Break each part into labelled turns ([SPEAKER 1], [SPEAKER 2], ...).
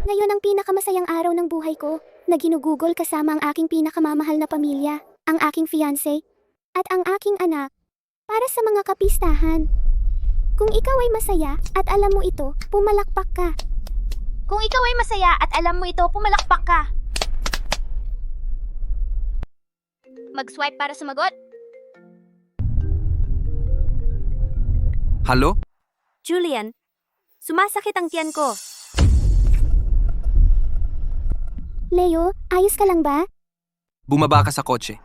[SPEAKER 1] Ngayon ang pinakamasayang araw ng buhay ko, na ginugugol kasama ang aking pinakamamahal na pamilya, ang aking fiancé, at ang aking anak, para sa mga kapistahan. Kung ikaw ay masaya at alam mo ito, pumalakpak ka.
[SPEAKER 2] Kung ikaw ay masaya at alam mo ito, pumalakpak ka. Mag-swipe para sumagot.
[SPEAKER 3] Halo?
[SPEAKER 1] Julian, sumasakit ang tiyan ko. Leo, ayos ka lang ba?
[SPEAKER 3] Bumaba ka sa kotse.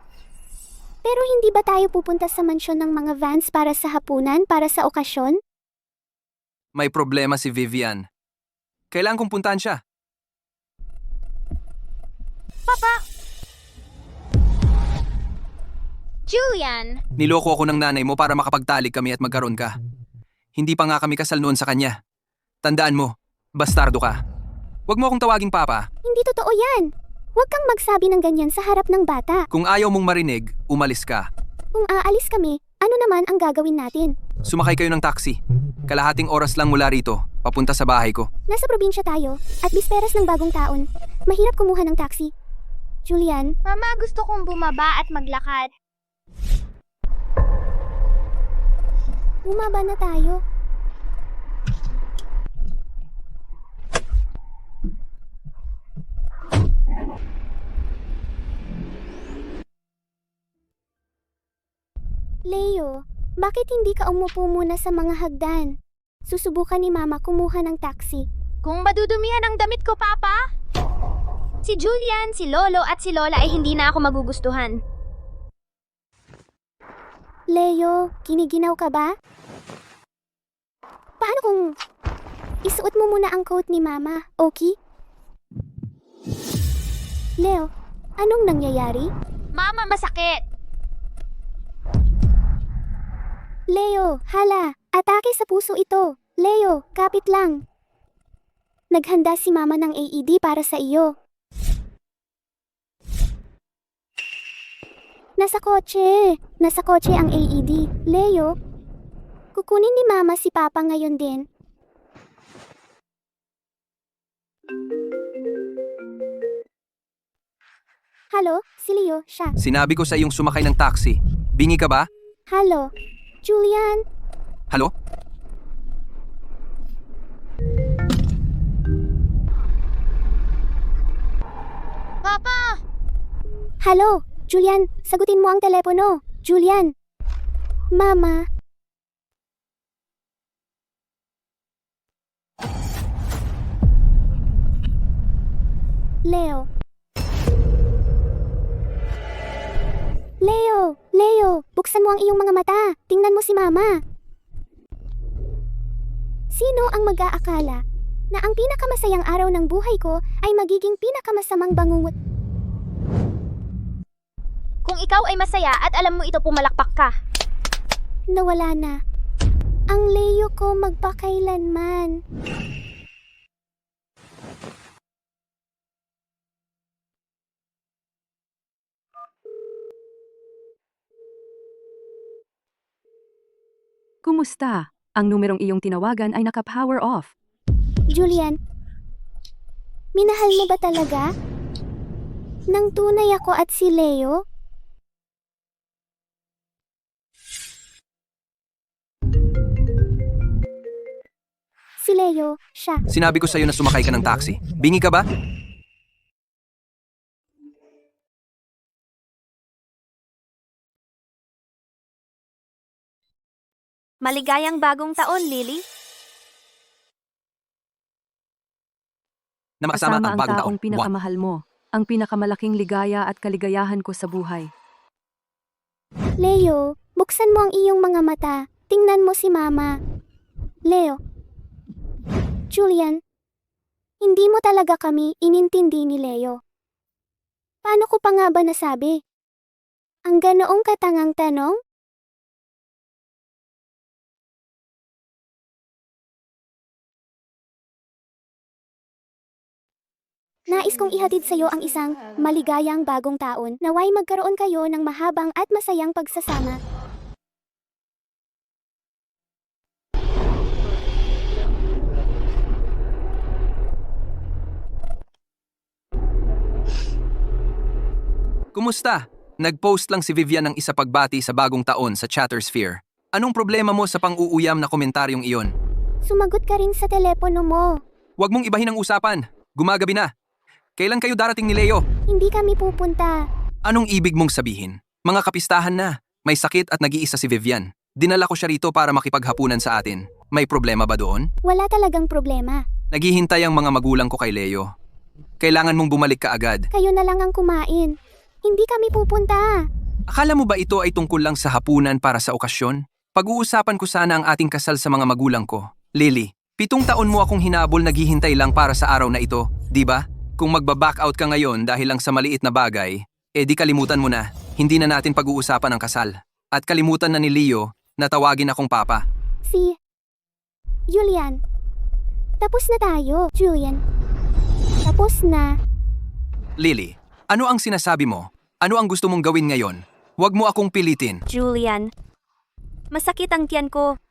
[SPEAKER 1] Pero hindi ba tayo pupunta sa mansyon ng mga Vans para sa hapunan, para sa okasyon?
[SPEAKER 3] May problema si Vivian. Kailangan kong puntahan siya.
[SPEAKER 2] Papa! Julian!
[SPEAKER 3] Niloko ako ng nanay mo para makapagtalik kami at magkaroon ka. Hindi pa nga kami kasal noon sa kanya. Tandaan mo, bastardo ka. Huwag mo akong tawaging papa.
[SPEAKER 1] Hindi totoo yan. Huwag kang magsabi ng ganyan sa harap ng bata.
[SPEAKER 3] Kung ayaw mong marinig, umalis ka.
[SPEAKER 1] Kung aalis kami, ano naman ang gagawin natin?
[SPEAKER 3] Sumakay kayo ng taxi. Kalahating oras lang mula rito, papunta sa bahay ko.
[SPEAKER 1] Nasa probinsya tayo, at bisperas ng bagong taon. Mahirap kumuha ng taxi. Julian,
[SPEAKER 2] Mama, gusto kong bumaba at maglakad.
[SPEAKER 1] bumaba na tayo. Leo, bakit hindi ka umupo muna sa mga hagdan? Susubukan ni Mama kumuha ng taxi.
[SPEAKER 2] Kung madudumihan ang damit ko, Papa? Si Julian, si Lolo at si Lola ay hindi na ako magugustuhan.
[SPEAKER 1] Leo, kiniginaw ka ba? Paano kung isuot mo muna ang coat ni Mama, okay? Leo, anong nangyayari?
[SPEAKER 2] Mama, masakit!
[SPEAKER 1] Leo, hala, atake sa puso ito. Leo, kapit lang. Naghanda si Mama ng AED para sa iyo. Nasa kotse ang AED. Leo, kukunin ni Mama si Papa ngayon din. Halo, si Leo, siya.
[SPEAKER 3] Sinabi ko sa iyong sumakay ng taxi. Bingi ka ba?
[SPEAKER 1] Halo, Julian.
[SPEAKER 3] Halo?
[SPEAKER 2] Papa!
[SPEAKER 1] Halo, Julian, sagutin mo ang telepono. Julian. Mama. Leo. Leo, buksan mo ang iyong mga mata. Tingnan mo si Mama. Sino ang mag-aakala na ang pinakamasayang araw ng buhay ko ay magiging pinakamasamang bangungot?
[SPEAKER 2] Kung ikaw ay masaya at alam mo ito, pumalakpak ka.
[SPEAKER 1] Nawala na. Ang Leo ko magpakailanman.
[SPEAKER 4] Kumusta? Ang numerong iyong tinawagan ay naka-power off.
[SPEAKER 1] Julian, minahal mo ba talaga? Nang tunay ako at si Leo? Si Leo, siya.
[SPEAKER 3] Sinabi ko sa iyo na sumakay ka ng taxi. Bingi ka ba?
[SPEAKER 1] Maligayang bagong taon, Lily.
[SPEAKER 3] Na makasama
[SPEAKER 4] Kasama
[SPEAKER 3] ang
[SPEAKER 4] ang
[SPEAKER 3] bagong taon.
[SPEAKER 4] taong pinakamahal mo, ang pinakamalaking ligaya at kaligayahan ko sa buhay.
[SPEAKER 1] Leo, buksan mo ang iyong mga mata. Tingnan mo si Mama. Leo. Julian, hindi mo talaga kami inintindi ni Leo. Paano ko pa nga ba nasabi? Ang ganoong katangang tanong? Nais kong ihatid sa iyo ang isang maligayang bagong taon. Naway magkaroon kayo ng mahabang at masayang pagsasama.
[SPEAKER 3] Kumusta? Nag-post lang si Vivian ng isa pagbati sa bagong taon sa Chattersphere. Anong problema mo sa pang-uuyam na komentaryong iyon?
[SPEAKER 1] Sumagot ka rin sa telepono mo.
[SPEAKER 3] Huwag mong ibahin ang usapan. Gumagabi na. Kailan kayo darating ni Leo?
[SPEAKER 1] Hindi kami pupunta.
[SPEAKER 3] Anong ibig mong sabihin? Mga kapistahan na. May sakit at nag-iisa si Vivian. Dinala ko siya rito para makipaghapunan sa atin. May problema ba doon?
[SPEAKER 1] Wala talagang problema.
[SPEAKER 3] Naghihintay ang mga magulang ko kay Leo. Kailangan mong bumalik ka agad.
[SPEAKER 1] Kayo na lang ang kumain. Hindi kami pupunta.
[SPEAKER 3] Akala mo ba ito ay tungkol lang sa hapunan para sa okasyon? Pag-uusapan ko sana ang ating kasal sa mga magulang ko. Lily, 7 taon mo akong hinabol naghihintay lang para sa araw na ito, di ba? Kung magba-back out ka ngayon dahil lang sa maliit na bagay, di kalimutan mo na, hindi na natin pag-uusapan ang kasal. At kalimutan na ni Leo na tawagin akong papa.
[SPEAKER 1] Si Julian. Tapos na tayo, Julian. Tapos na.
[SPEAKER 3] Lily, ano ang sinasabi mo? Ano ang gusto mong gawin ngayon? Huwag mo akong pilitin.
[SPEAKER 2] Julian, masakit ang tiyan ko.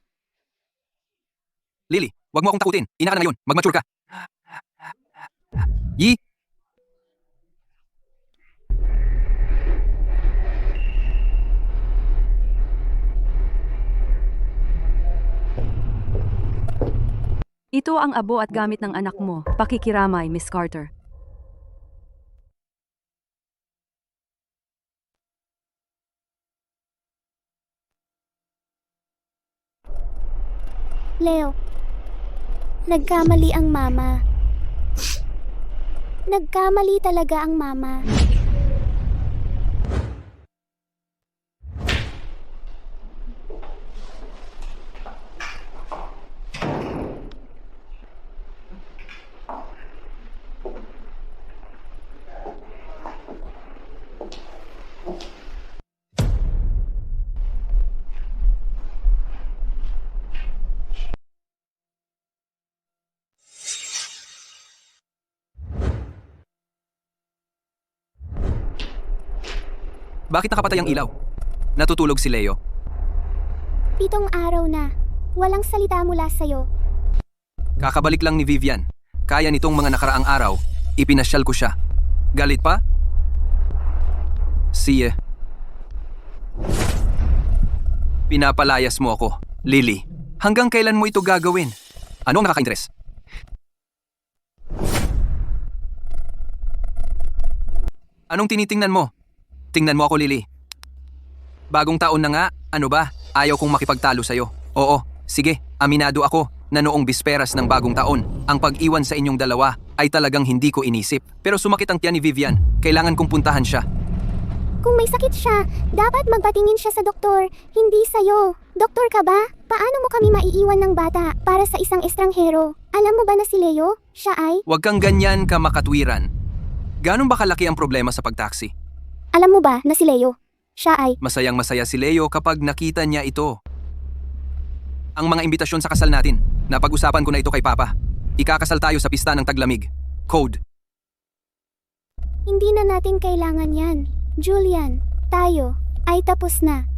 [SPEAKER 3] Lily, huwag mo akong takutin. Ina ka na ngayon. Mag-mature ka. Yi!
[SPEAKER 4] Ito ang abo at gamit ng anak mo. Pakikiramay, Miss Carter.
[SPEAKER 1] Leo. Nagkamali ang mama. Nagkamali talaga ang mama.
[SPEAKER 3] Bakit nakapatay ang ilaw? Natutulog si Leo.
[SPEAKER 1] 7 araw na. Walang salita mula sa'yo.
[SPEAKER 3] Kakabalik lang ni Vivian. Kaya nitong mga nakaraang araw, ipinasyal ko siya. Galit pa? Siya. Pinapalayas mo ako, Lily. Hanggang kailan mo ito gagawin? Ano ang nakaka-interes? Anong tinitingnan mo? Tingnan mo ako, Lily. Bagong taon na nga, ano ba? Ayaw kong makipagtalo sa'yo. Oo, sige, aminado ako na noong bisperas ng bagong taon, ang pag-iwan sa inyong dalawa ay talagang hindi ko inisip. Pero sumakit ang tiyan ni Vivian. Kailangan kong puntahan siya.
[SPEAKER 1] Kung may sakit siya, dapat magpatingin siya sa doktor, hindi sa'yo. Doktor ka ba? Paano mo kami maiiwan ng bata para sa isang estranghero? Alam mo ba na si Leo? Siya ay...
[SPEAKER 3] Huwag kang ganyan ka makatwiran. Ganon ba kalaki ang problema sa pagtaksi?
[SPEAKER 1] Alam mo ba na si Leo? Siya ay...
[SPEAKER 3] Masayang masaya si Leo kapag nakita niya ito. Ang mga imbitasyon sa kasal natin, napag-usapan ko na ito kay Papa. Ikakasal tayo sa pista ng taglamig. Code.
[SPEAKER 1] Hindi na natin kailangan yan. Julian, tayo ay tapos na.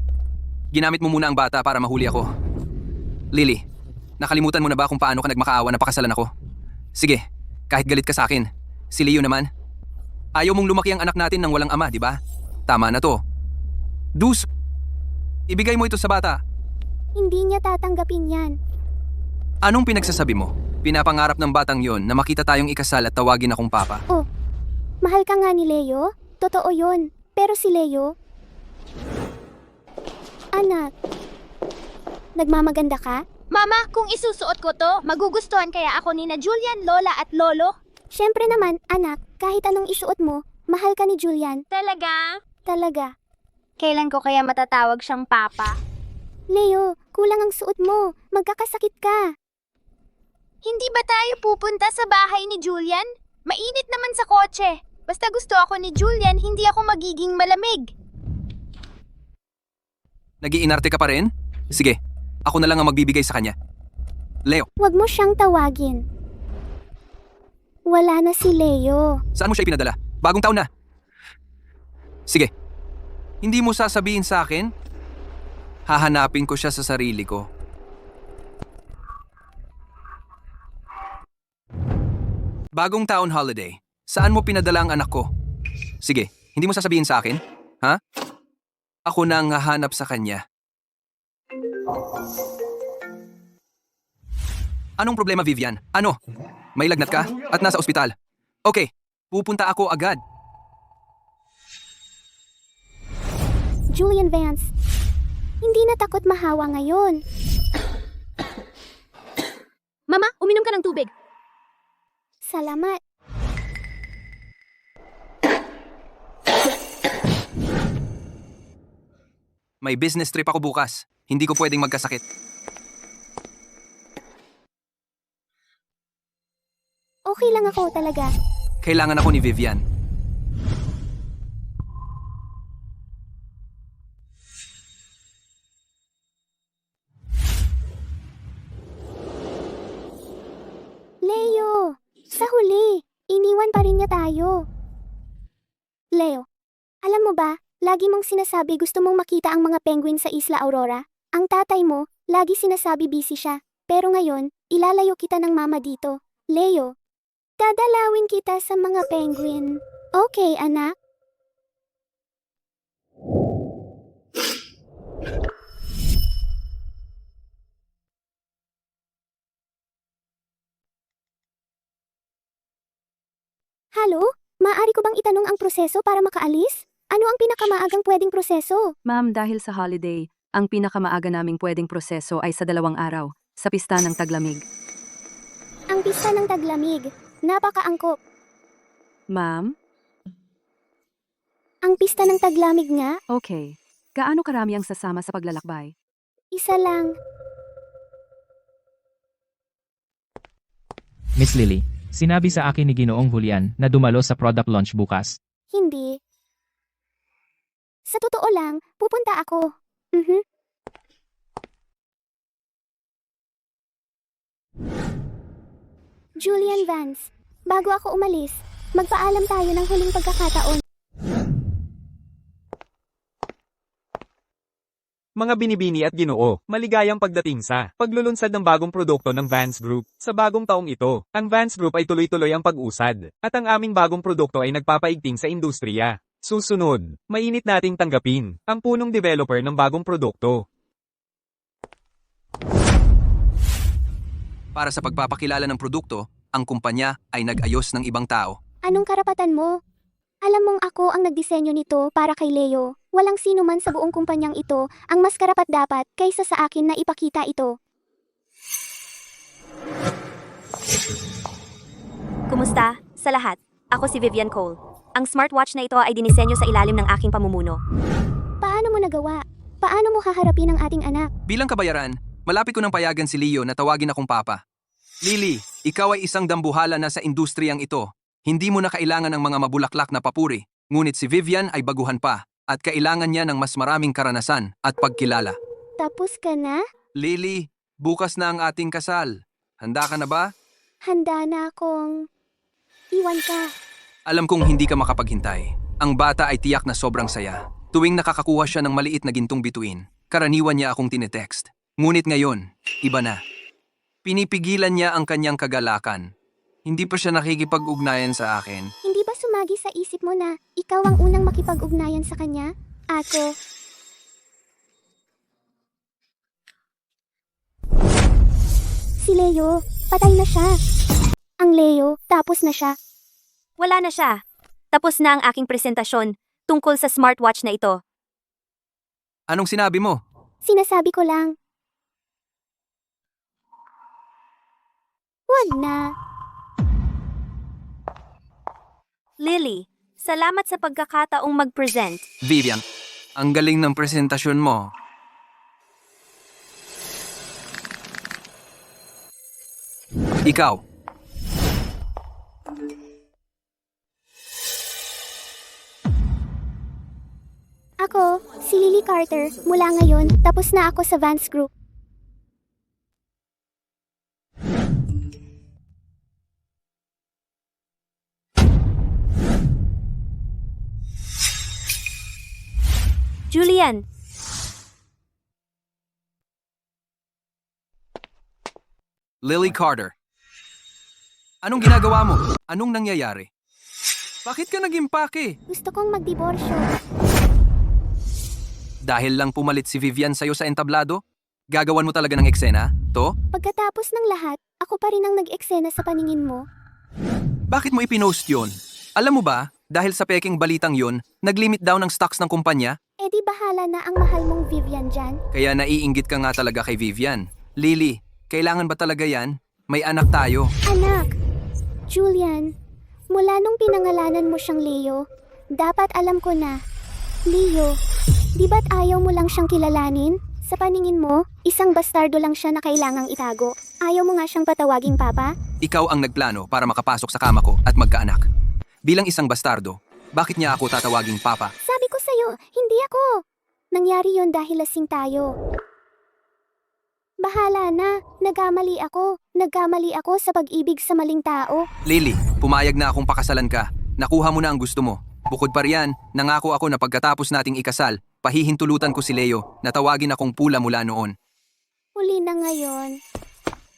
[SPEAKER 3] Ginamit mo muna ang bata para mahuli ako. Lily, nakalimutan mo na ba kung paano ka nagmakaawa na pakasalan ako? Sige, kahit galit ka sa akin. Si Leo naman. Ayaw mong lumaki ang anak natin ng walang ama, di ba? Tama na to. Dus, ibigay mo ito sa bata.
[SPEAKER 1] Hindi niya tatanggapin yan.
[SPEAKER 3] Anong pinagsasabi mo? Pinapangarap ng batang yon na makita tayong ikasal at tawagin akong papa.
[SPEAKER 1] Oh, mahal ka nga ni Leo? Totoo yon. Pero si Leo... Anak, nagmamaganda ka?
[SPEAKER 2] Mama, kung isusuot ko to, magugustuhan kaya ako ni na Julian, Lola at Lolo?
[SPEAKER 1] Siyempre naman, anak, kahit anong isuot mo, mahal ka ni Julian.
[SPEAKER 2] Talaga?
[SPEAKER 1] Talaga.
[SPEAKER 2] Kailan ko kaya matatawag siyang papa?
[SPEAKER 1] Leo, kulang ang suot mo. Magkakasakit ka.
[SPEAKER 2] Hindi ba tayo pupunta sa bahay ni Julian? Mainit naman sa kotse. Basta gusto ako ni Julian, hindi ako magiging malamig.
[SPEAKER 3] Nag-iinarte ka pa rin? Sige, ako na lang ang magbibigay sa kanya. Leo,
[SPEAKER 1] Huwag mo siyang tawagin. Wala na si Leo.
[SPEAKER 3] saan mo siya ipinadala? Bagong taon na. Sige, hindi mo sasabihin sa akin? Hahanapin ko siya sa sarili ko. Bagong taon holiday. Saan mo pinadala ang anak ko? Sige, Hindi mo sasabihin sa akin? Ha? Ako na ang hahanap sa kanya. Anong problema, Vivian? Ano? May lagnat ka? At nasa ospital? Okay, pupunta ako agad.
[SPEAKER 1] Julian Vance, hindi na takot mahawa ngayon.
[SPEAKER 2] Mama, uminom ka ng tubig.
[SPEAKER 1] Salamat.
[SPEAKER 3] May business trip ako bukas. Hindi ko pwedeng magkasakit.
[SPEAKER 1] Okay lang ako talaga.
[SPEAKER 3] Kailangan ako ni Vivian.
[SPEAKER 1] Leo, sa huli, iniwan pa rin niya tayo. Leo, alam mo ba, lagi mong sinasabi gusto mong makita ang mga penguin sa Isla Aurora? Ang tatay mo, lagi sinasabi busy siya. Pero ngayon, ilalayo kita ng mama dito. Leo, dadalawin kita sa mga penguin. Okay, anak? Halo? Maaari ko bang itanong ang proseso para makaalis? Ano ang pinakamaagang pwedeng proseso?
[SPEAKER 4] Ma'am, dahil sa holiday, ang pinakamaaga naming pwedeng proseso ay sa 2 araw, sa pista ng taglamig.
[SPEAKER 1] Ang pista ng taglamig. Napakaangkop.
[SPEAKER 4] Ma'am?
[SPEAKER 1] Ang pista ng taglamig nga,
[SPEAKER 4] Okay. Gaano karami ang sasama sa paglalakbay?
[SPEAKER 1] isa lang.
[SPEAKER 5] Miss Lily, sinabi sa akin ni Ginoong Julian na dumalo sa product launch bukas.
[SPEAKER 1] Hindi. Sa totoo lang, pupunta ako. Julian Vance, bago ako umalis, magpaalam tayo ng huling pagkakataon.
[SPEAKER 6] Mga binibini at ginoo, maligayang pagdating sa paglulunsad ng bagong produkto ng Vance Group. Sa bagong taong ito, ang Vance Group ay tuloy-tuloy ang pag-usad, at ang aming bagong produkto ay nagpapaigting sa industriya. Susunod, mainit nating tanggapin ang punong developer ng bagong produkto.
[SPEAKER 3] Para sa pagpapakilala ng produkto, ang kumpanya ay nag-ayos ng ibang tao.
[SPEAKER 1] Anong karapatan mo? Alam mong ako ang nagdisenyo nito para kay Leo. Walang sino man sa buong kumpanyang ito ang mas karapat-dapat kaysa sa akin na ipakita ito.
[SPEAKER 7] Kumusta? Sa lahat, ako si Vivian Cole. Ang smartwatch na ito ay dinisenyo sa ilalim ng aking pamumuno.
[SPEAKER 1] Paano mo nagawa? Paano mo haharapin ang ating anak?
[SPEAKER 3] Bilang kabayaran, malapit ko nang payagan si Leo na tawagin akong papa. Lily, ikaw ay isang dambuhala na sa industriyang ito. Hindi mo na kailangan ng mga mabulaklak na papuri, ngunit si Vivian ay baguhan pa, at kailangan niya ng mas maraming karanasan at pagkilala.
[SPEAKER 1] Tapos ka na?
[SPEAKER 3] Lily, bukas na ang ating kasal. Handa ka na ba?
[SPEAKER 1] Handa na akong... Iwan ka.
[SPEAKER 3] Alam kong hindi ka makapaghintay. Ang bata ay tiyak na sobrang saya. Tuwing nakakakuha siya ng maliit na gintong bituin, karaniwan niya akong tinetext. Ngunit ngayon, iba na. Pinipigilan niya ang kanyang kagalakan. Hindi pa siya nakikipag-ugnayan sa akin.
[SPEAKER 1] Hindi ba sumagi sa isip mo na ikaw ang unang makipag-ugnayan sa kanya? Ako. Si Leo, patay na siya. Ang Leo, tapos na siya.
[SPEAKER 7] Wala na siya. Tapos na ang aking presentasyon tungkol sa smartwatch na ito.
[SPEAKER 3] Anong sinabi mo?
[SPEAKER 1] Sinasabi ko lang. Wag na.
[SPEAKER 7] Lily, salamat sa pagkakataong mag-present.
[SPEAKER 3] Vivian, ang galing ng presentasyon mo. Ikaw,
[SPEAKER 1] Ako, si Lily Carter, mula ngayon, tapos na ako sa Vance Group.
[SPEAKER 7] Julian,
[SPEAKER 3] Lily Carter. Anong ginagawa mo? Anong nangyayari? Bakit ka nag-impake?
[SPEAKER 1] Gusto kong magdiborsyo.
[SPEAKER 3] Dahil lang pumalit si Vivian sa'yo sa entablado? Gagawan mo talaga ng eksena? To?
[SPEAKER 1] Pagkatapos ng lahat, ako pa rin ang nag-eksena sa paningin mo.
[SPEAKER 3] Bakit mo ipinost yun? Alam mo ba, dahil sa peking balitang yun, nag-limit down ng stocks ng kumpanya?
[SPEAKER 1] Eh di bahala na ang mahal mong Vivian dyan.
[SPEAKER 3] Kaya naiinggit ka nga talaga kay Vivian. Lily, kailangan ba talaga yan? May anak tayo.
[SPEAKER 1] Anak, Julian, mula nung pinangalanan mo siyang Leo, dapat alam ko na. Leo, di ba't ayaw mo lang siyang kilalanin? Sa paningin mo, isang bastardo lang siya na kailangang itago. Ayaw mo nga siyang patawaging papa?
[SPEAKER 3] Ikaw ang nagplano para makapasok sa kama ko at magkaanak. Bilang isang bastardo, bakit niya ako tatawaging papa?
[SPEAKER 1] Sabi ko sa'yo, hindi ako. Nangyari yon dahil lasing tayo. Bahala na, nagkamali ako. Nagkamali ako sa pag-ibig sa maling tao.
[SPEAKER 3] Lily, pumayag na akong pakasalan ka. Nakuha mo na ang gusto mo. Bukod pa riyan, nangako ako na pagkatapos nating ikasal, pahihintulutan ko si Leo na tawagin akong pula mula noon.
[SPEAKER 1] Huli na ngayon.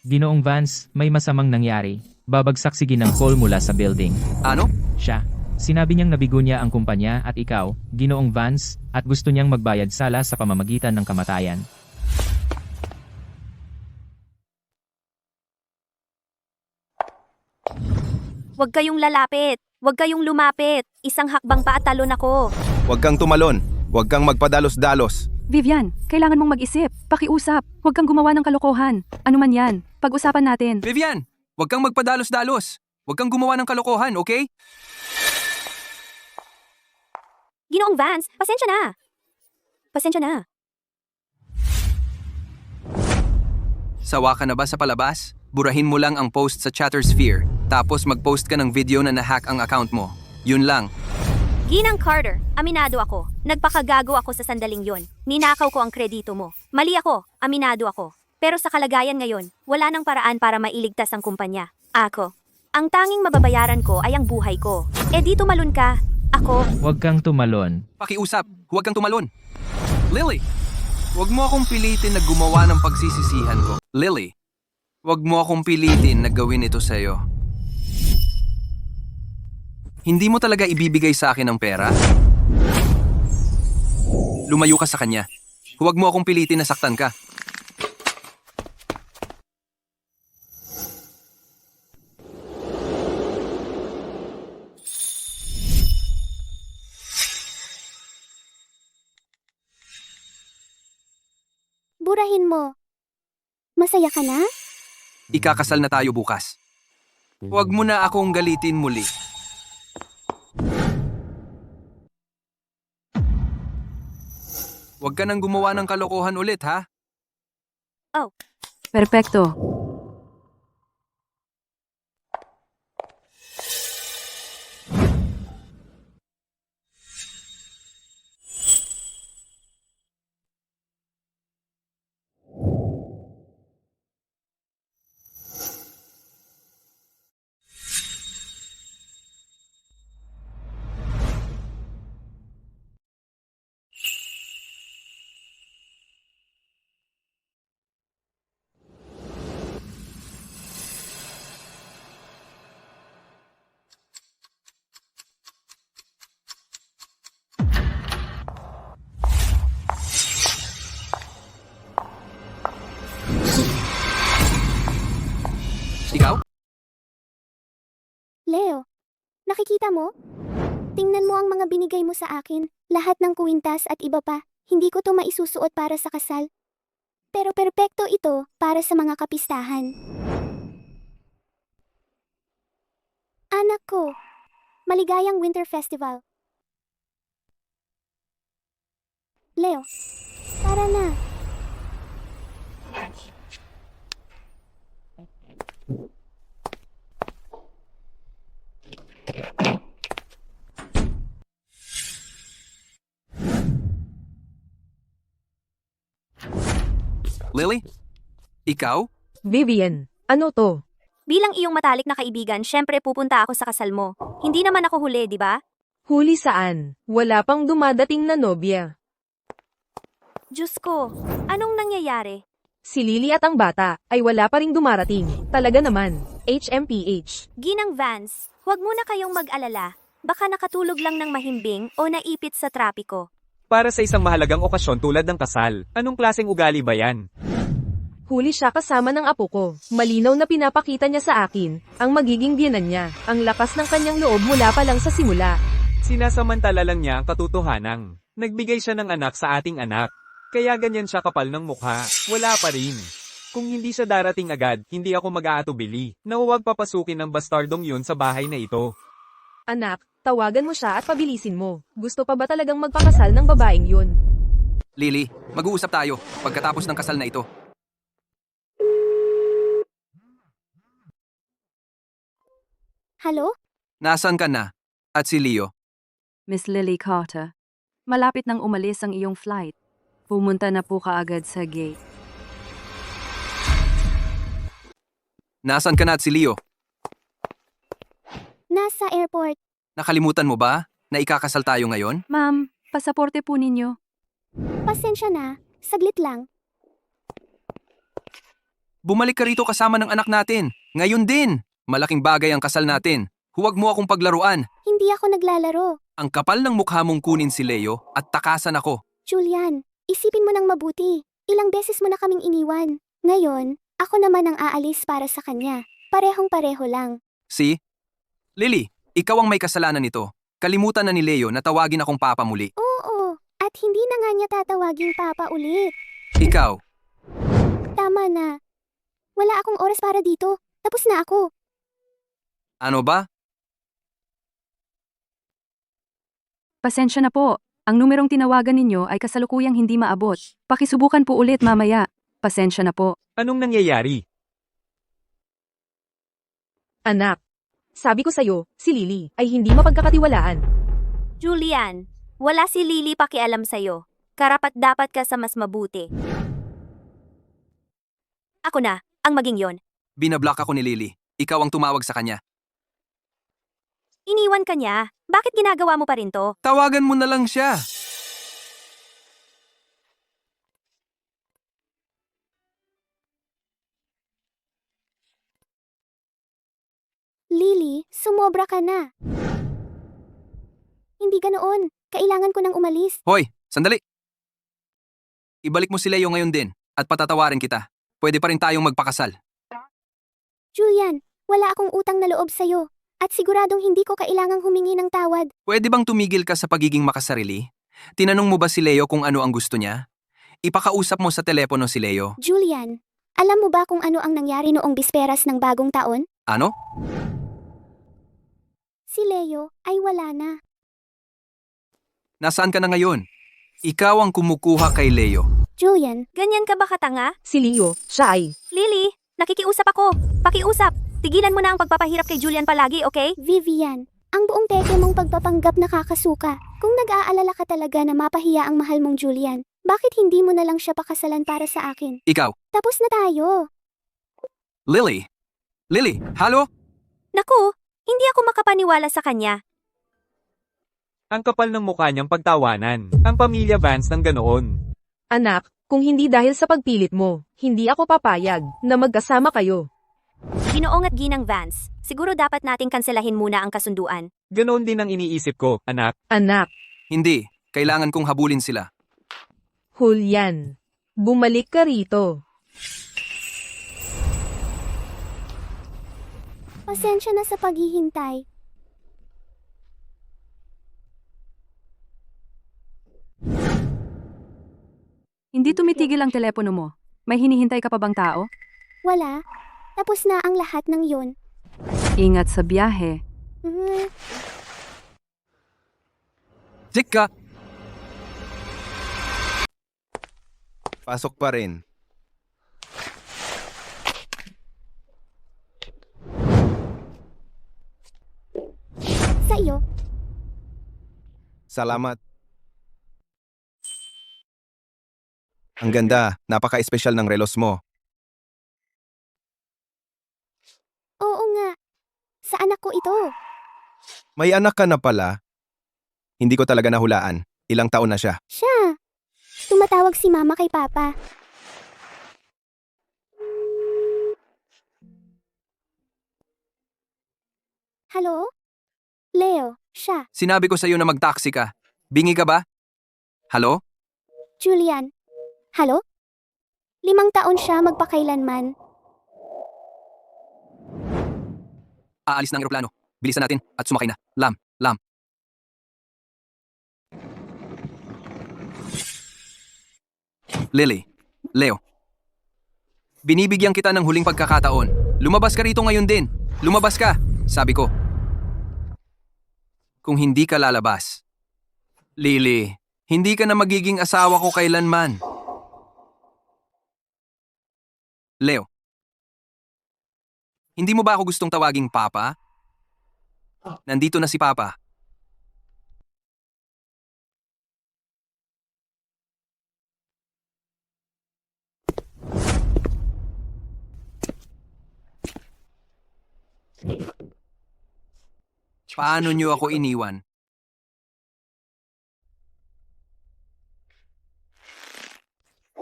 [SPEAKER 5] Ginoong Vance, may masamang nangyari. Babagsak si Ginang Cole mula sa building.
[SPEAKER 3] Ano?
[SPEAKER 5] Siya. Sinabi niyang nabigo niya ang kumpanya at ikaw, Ginoong Vance, at gusto niyang magbayad sala sa pamamagitan ng kamatayan.
[SPEAKER 7] Huwag kayong lalapit. Huwag kayong lumapit. Isang hakbang pa at talon ako.
[SPEAKER 8] Huwag kang tumalon. Huwag kang magpadalos-dalos.
[SPEAKER 4] Vivian, kailangan mong mag-isip. Pakiusap. Huwag kang gumawa ng kalokohan. Ano man yan. Pag-usapan natin.
[SPEAKER 3] Vivian, huwag kang magpadalos-dalos. Huwag kang gumawa ng kalokohan, okay?
[SPEAKER 7] Ginoong Vance, pasensya na. Pasensya na.
[SPEAKER 3] Sawa ka na ba sa palabas? Burahin mo lang ang post sa Chattersphere, tapos mag-post ka ng video na na-hack ang account mo. Yun lang.
[SPEAKER 7] Ginang Carter, aminado ako. Nagpakagago ako sa sandaling yon. Ninakaw ko ang kredito mo. Mali ako, aminado ako. Pero sa kalagayan ngayon, wala nang paraan para mailigtas ang kumpanya. Ako. Ang tanging mababayaran ko ay ang buhay ko. Eh di tumalon ka. Ako.
[SPEAKER 5] Huwag kang tumalon.
[SPEAKER 3] Pakiusap, huwag kang tumalon. Lily, huwag mo akong pilitin na gumawa ng pagsisisihan ko. Lily, huwag mo akong pilitin na gawin ito sa'yo. Hindi mo talaga ibibigay sa akin ang pera? Lumayo ka sa kanya. Huwag mo akong pilitin na saktan ka.
[SPEAKER 1] Burahin mo. Masaya ka na?
[SPEAKER 3] Ikakasal na tayo bukas. Huwag mo na akong galitin muli. Huwag ka nang gumawa ng kalokohan ulit, ha?
[SPEAKER 4] Perpekto.
[SPEAKER 3] Ikaw?
[SPEAKER 1] Leo, nakikita mo? Tingnan mo ang mga binigay mo sa akin. Lahat ng kuwintas at iba pa. Hindi ko to maisusuot para sa kasal. Pero perpekto ito para sa mga kapistahan. Anak ko, maligayang Winter Festival. Leo, tara na.
[SPEAKER 3] Lily? Ikaw?
[SPEAKER 9] Vivian, ano to?
[SPEAKER 7] Bilang iyong matalik na kaibigan, syempre pupunta ako sa kasal mo. Hindi naman ako huli, di ba?
[SPEAKER 9] Huli saan? Wala pang dumadating na nobya.
[SPEAKER 7] Diyos ko, anong nangyayari?
[SPEAKER 9] Si Lily at ang bata ay wala pa ring dumarating. Talaga naman, HMPH.
[SPEAKER 7] Ginang Vance, huwag muna kayong mag-alala. Baka nakatulog lang ng mahimbing o naipit sa trapiko.
[SPEAKER 6] Para sa isang mahalagang okasyon tulad ng kasal, anong klaseng ugali ba yan?
[SPEAKER 9] Huli siya kasama ng apo ko. Malinaw na pinapakita niya sa akin ang magiging biyenan niya. Ang lakas ng kanyang loob mula pa lang sa simula.
[SPEAKER 6] Sinasamantala lang niya ang katotohanan. Nagbigay siya ng anak sa ating anak. Kaya ganyan siya kapal ng mukha. Wala pa rin. Kung hindi siya darating agad, hindi ako mag-aatubili na huwag papasukin ng bastardong yun sa bahay na ito.
[SPEAKER 9] Anak, tawagan mo siya at pabilisin mo. Gusto pa ba talagang magpakasal ng babaeng yun?
[SPEAKER 3] Lily, mag-uusap tayo pagkatapos ng kasal na ito.
[SPEAKER 1] Halo?
[SPEAKER 3] Nasaan ka na? At si Leo?
[SPEAKER 4] Miss Lily Carter, malapit nang umalis ang iyong flight. Pumunta na po kaagad sa gate.
[SPEAKER 3] Nasaan ka na at si Leo?
[SPEAKER 1] Nasa airport.
[SPEAKER 3] Nakalimutan mo ba na ikakasal tayo ngayon?
[SPEAKER 4] Ma'am, pasaporte po ninyo.
[SPEAKER 1] Pasensya na. Saglit lang.
[SPEAKER 3] Bumalik ka rito kasama ng anak natin. Ngayon din. Malaking bagay ang kasal natin. Huwag mo akong paglaruan.
[SPEAKER 1] Hindi ako naglalaro.
[SPEAKER 3] Ang kapal ng mukha mong kunin si Leo at takasan ako.
[SPEAKER 1] Julian, isipin mo ng mabuti. Ilang beses mo na kaming iniwan. Ngayon, ako naman ang aalis para sa kanya. Parehong-pareho lang.
[SPEAKER 3] See? Lily, ikaw ang may kasalanan nito. Kalimutan na ni Leo na tawagin akong papa muli.
[SPEAKER 1] Oo, at hindi na nga niya tatawaging papa ulit.
[SPEAKER 3] Ikaw,
[SPEAKER 1] Tama na. Wala akong oras para dito. Tapos na ako.
[SPEAKER 3] ano ba?
[SPEAKER 4] Pasensya na po. Ang numerong tinawagan ninyo ay kasalukuyang hindi maabot. Pakisubukan po ulit mamaya. Pasensya na po.
[SPEAKER 6] Anong nangyayari?
[SPEAKER 9] Anak, sabi ko sa'yo, si Lily ay hindi mapagkakatiwalaan.
[SPEAKER 7] Julian, wala si Lily pakialam sa'yo. Karapat-dapat ka sa mas mabuti. Ako na, ang maging yon.
[SPEAKER 3] Binablock ako ni Lily. Ikaw ang tumawag sa kanya.
[SPEAKER 7] Iniwan ka niya. Bakit ginagawa mo pa rin to?
[SPEAKER 3] Tawagan mo na lang siya.
[SPEAKER 1] Lily, sumobra ka na. Hindi ganoon. Kailangan ko nang umalis.
[SPEAKER 3] Hoy, sandali. Ibalik mo si Leo ngayon din at patatawarin kita. Pwede pa rin tayong magpakasal.
[SPEAKER 1] Julian, wala akong utang na loob sa'yo. At siguradong hindi ko kailangang humingi ng tawad.
[SPEAKER 3] Pwede bang tumigil ka sa pagiging makasarili? Tinanong mo ba si Leo kung ano ang gusto niya? Ipakausap mo sa telepono si Leo.
[SPEAKER 1] Julian, alam mo ba kung ano ang nangyari noong bisperas ng bagong taon?
[SPEAKER 3] Ano?
[SPEAKER 1] Si Leo ay wala na.
[SPEAKER 3] Nasaan ka na ngayon? Ikaw ang kumukuha kay Leo.
[SPEAKER 1] Julian,
[SPEAKER 7] Ganyan ka ba katanga?
[SPEAKER 9] Si Leo, siya ay...
[SPEAKER 7] Lily, nakikiusap ako. Pakiusap. Tigilan mo na ang pagpapahirap kay Julian palagi, okay?
[SPEAKER 1] Vivian, ang buong peke mong pagpapanggap nakakasuka. Kung nag-aalala ka talaga na mapahiya ang mahal mong Julian, bakit hindi mo na lang siya pakasalan para sa akin?
[SPEAKER 3] Ikaw,
[SPEAKER 1] Tapos na tayo.
[SPEAKER 3] Lily. Lily, halo?
[SPEAKER 7] Naku, hindi ako makapaniwala sa kanya.
[SPEAKER 6] Ang kapal ng mukha niyang pagtawanan. Ang pamilya Vance ng ganoon.
[SPEAKER 9] Anak, kung hindi dahil sa pagpilit mo, hindi ako papayag na magkasama kayo.
[SPEAKER 7] Ginoong at Ginang Vance, siguro dapat nating kanselahin muna ang kasunduan.
[SPEAKER 6] Ganoon din ang iniisip ko, anak.
[SPEAKER 9] Anak,
[SPEAKER 3] Hindi. Kailangan kong habulin sila.
[SPEAKER 9] Julian, bumalik ka rito.
[SPEAKER 1] Pasensya na sa paghihintay.
[SPEAKER 4] Hindi tumitigil ang telepono mo. May hinihintay ka pa bang tao?
[SPEAKER 1] Wala. Tapos na ang lahat ng yun.
[SPEAKER 4] Ingat sa biyahe.
[SPEAKER 1] Mhm.
[SPEAKER 3] Tika!
[SPEAKER 8] Pasok pa rin.
[SPEAKER 1] Sa iyo,
[SPEAKER 8] Salamat. Ang ganda, napaka-espesyal ng relos mo.
[SPEAKER 1] oo nga. Sa anak ko ito.
[SPEAKER 8] May anak ka na pala. Hindi ko talaga nahulaan. Ilang taon na siya.
[SPEAKER 1] Siya. Tumatawag si mama kay papa. Hello? Leo, Siya.
[SPEAKER 3] Sinabi ko sa'yo na mag-taxi ka. Bingi ka ba? Halo?
[SPEAKER 1] Julian. Halo? 5 taon siya magpakailanman.
[SPEAKER 3] Aalis ng eroplano. Bilisan natin at sumakay na. Lam. Lily. Leo. Binibigyan kita ng huling pagkakataon. Lumabas ka rito ngayon din. Lumabas ka, sabi ko. Kung hindi ka lalabas. Lily, hindi ka na magiging asawa ko kailanman. Leo. Hindi mo ba ako gustong tawaging Papa? Nandito na si Papa. Paano niyo ako iniwan?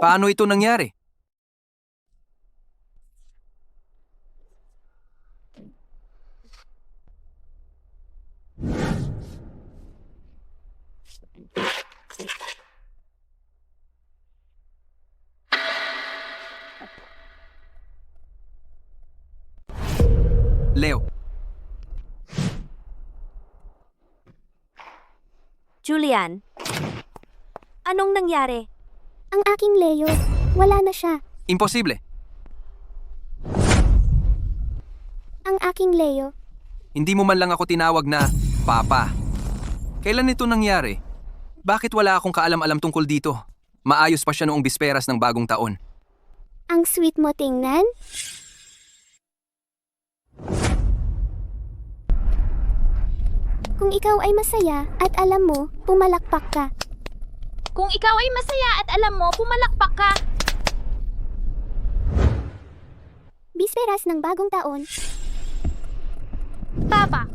[SPEAKER 3] Paano ito nangyari? Leo.
[SPEAKER 7] Julian. Anong nangyari?
[SPEAKER 1] Ang aking Leo, wala na siya.
[SPEAKER 3] Imposible.
[SPEAKER 1] Ang aking Leo,
[SPEAKER 3] Hindi mo man lang ako tinawag na Papa. Kailan ito nangyari? Bakit wala akong kaalam-alam tungkol dito? Maayos pa siya noong bisperas ng bagong taon.
[SPEAKER 1] ang sweet mo tingnan. Kung ikaw ay masaya at alam mo, pumalakpak ka.
[SPEAKER 2] Kung ikaw ay masaya at alam mo, pumalakpak ka.
[SPEAKER 1] Bisperas ng bagong taon,
[SPEAKER 2] Papa.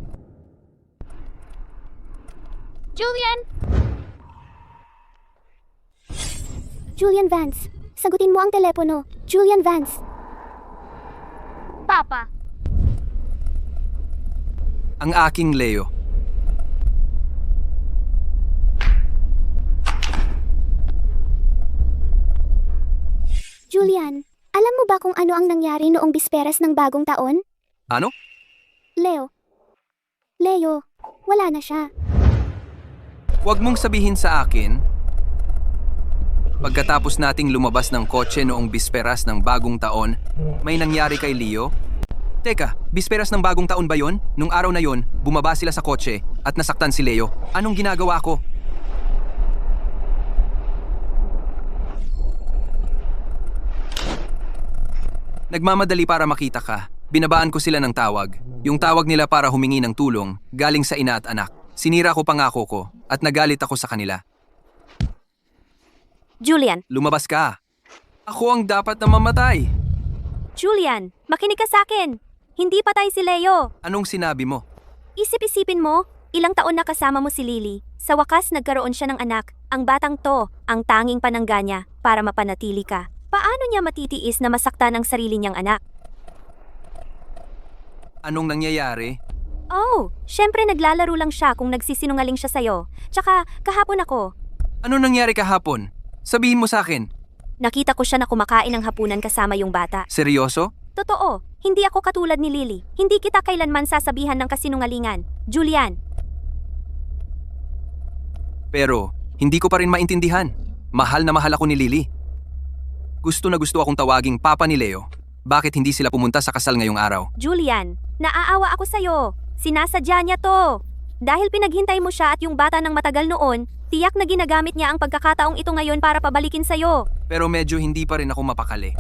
[SPEAKER 2] Julian,
[SPEAKER 1] Julian Vance. Sagutin mo ang telepono. Julian Vance.
[SPEAKER 2] Papa.
[SPEAKER 3] Ang aking Leo.
[SPEAKER 1] Julian, alam mo ba kung ano ang nangyari noong bisperas ng bagong taon?
[SPEAKER 3] Ano?
[SPEAKER 1] Leo. Leo, wala na siya.
[SPEAKER 3] Huwag mong sabihin sa akin. Pagkatapos nating lumabas ng kotse noong bisperas ng bagong taon, may nangyari kay Leo? Teka, bisperas ng bagong taon ba yon? Nung araw na yon, bumaba sila sa kotse at nasaktan si Leo. Anong ginagawa ko? Nagmamadali para makita ka. Binabaan ko sila ng tawag. Yung tawag nila para humingi ng tulong, galing sa ina at anak. Sinira ko pangako ko at nagalit ako sa kanila.
[SPEAKER 7] Julian.
[SPEAKER 3] Lumabas ka. Ako ang dapat na mamatay.
[SPEAKER 7] Julian, makinig ka sa akin. Hindi patay si Leo.
[SPEAKER 3] Anong sinabi mo?
[SPEAKER 7] Isip-isipin mo, ilang taon na kasama mo si Lily. Sa wakas nagkaroon siya ng anak. Ang batang to, ang tanging panangga niya para mapanatili ka. Paano niya matitiis na masaktan ang sarili niyang anak?
[SPEAKER 3] Anong nangyayari?
[SPEAKER 7] Oh, syempre naglalaro lang siya kung nagsisinungaling siya sa'yo. Tsaka, kahapon ako.
[SPEAKER 3] Ano nangyari kahapon? Sabihin mo sa akin.
[SPEAKER 7] Nakita ko siya na kumakain ng hapunan kasama yung bata.
[SPEAKER 3] Seryoso?
[SPEAKER 7] Totoo, hindi ako katulad ni Lily. Hindi kita kailanman sasabihan ng kasinungalingan. Julian,
[SPEAKER 3] Pero, hindi ko pa rin maintindihan. Mahal na mahal ako ni Lily. Gusto na gusto akong tawaging Papa ni Leo. Bakit hindi sila pumunta sa kasal ngayong araw?
[SPEAKER 7] Julian, naaawa ako sa'yo. Sinasadya niya to. Dahil pinaghintay mo siya at yung bata ng matagal noon, tiyak na ginagamit niya ang pagkakataong ito ngayon para pabalikin sa'yo.
[SPEAKER 3] Pero medyo hindi pa rin ako mapakali.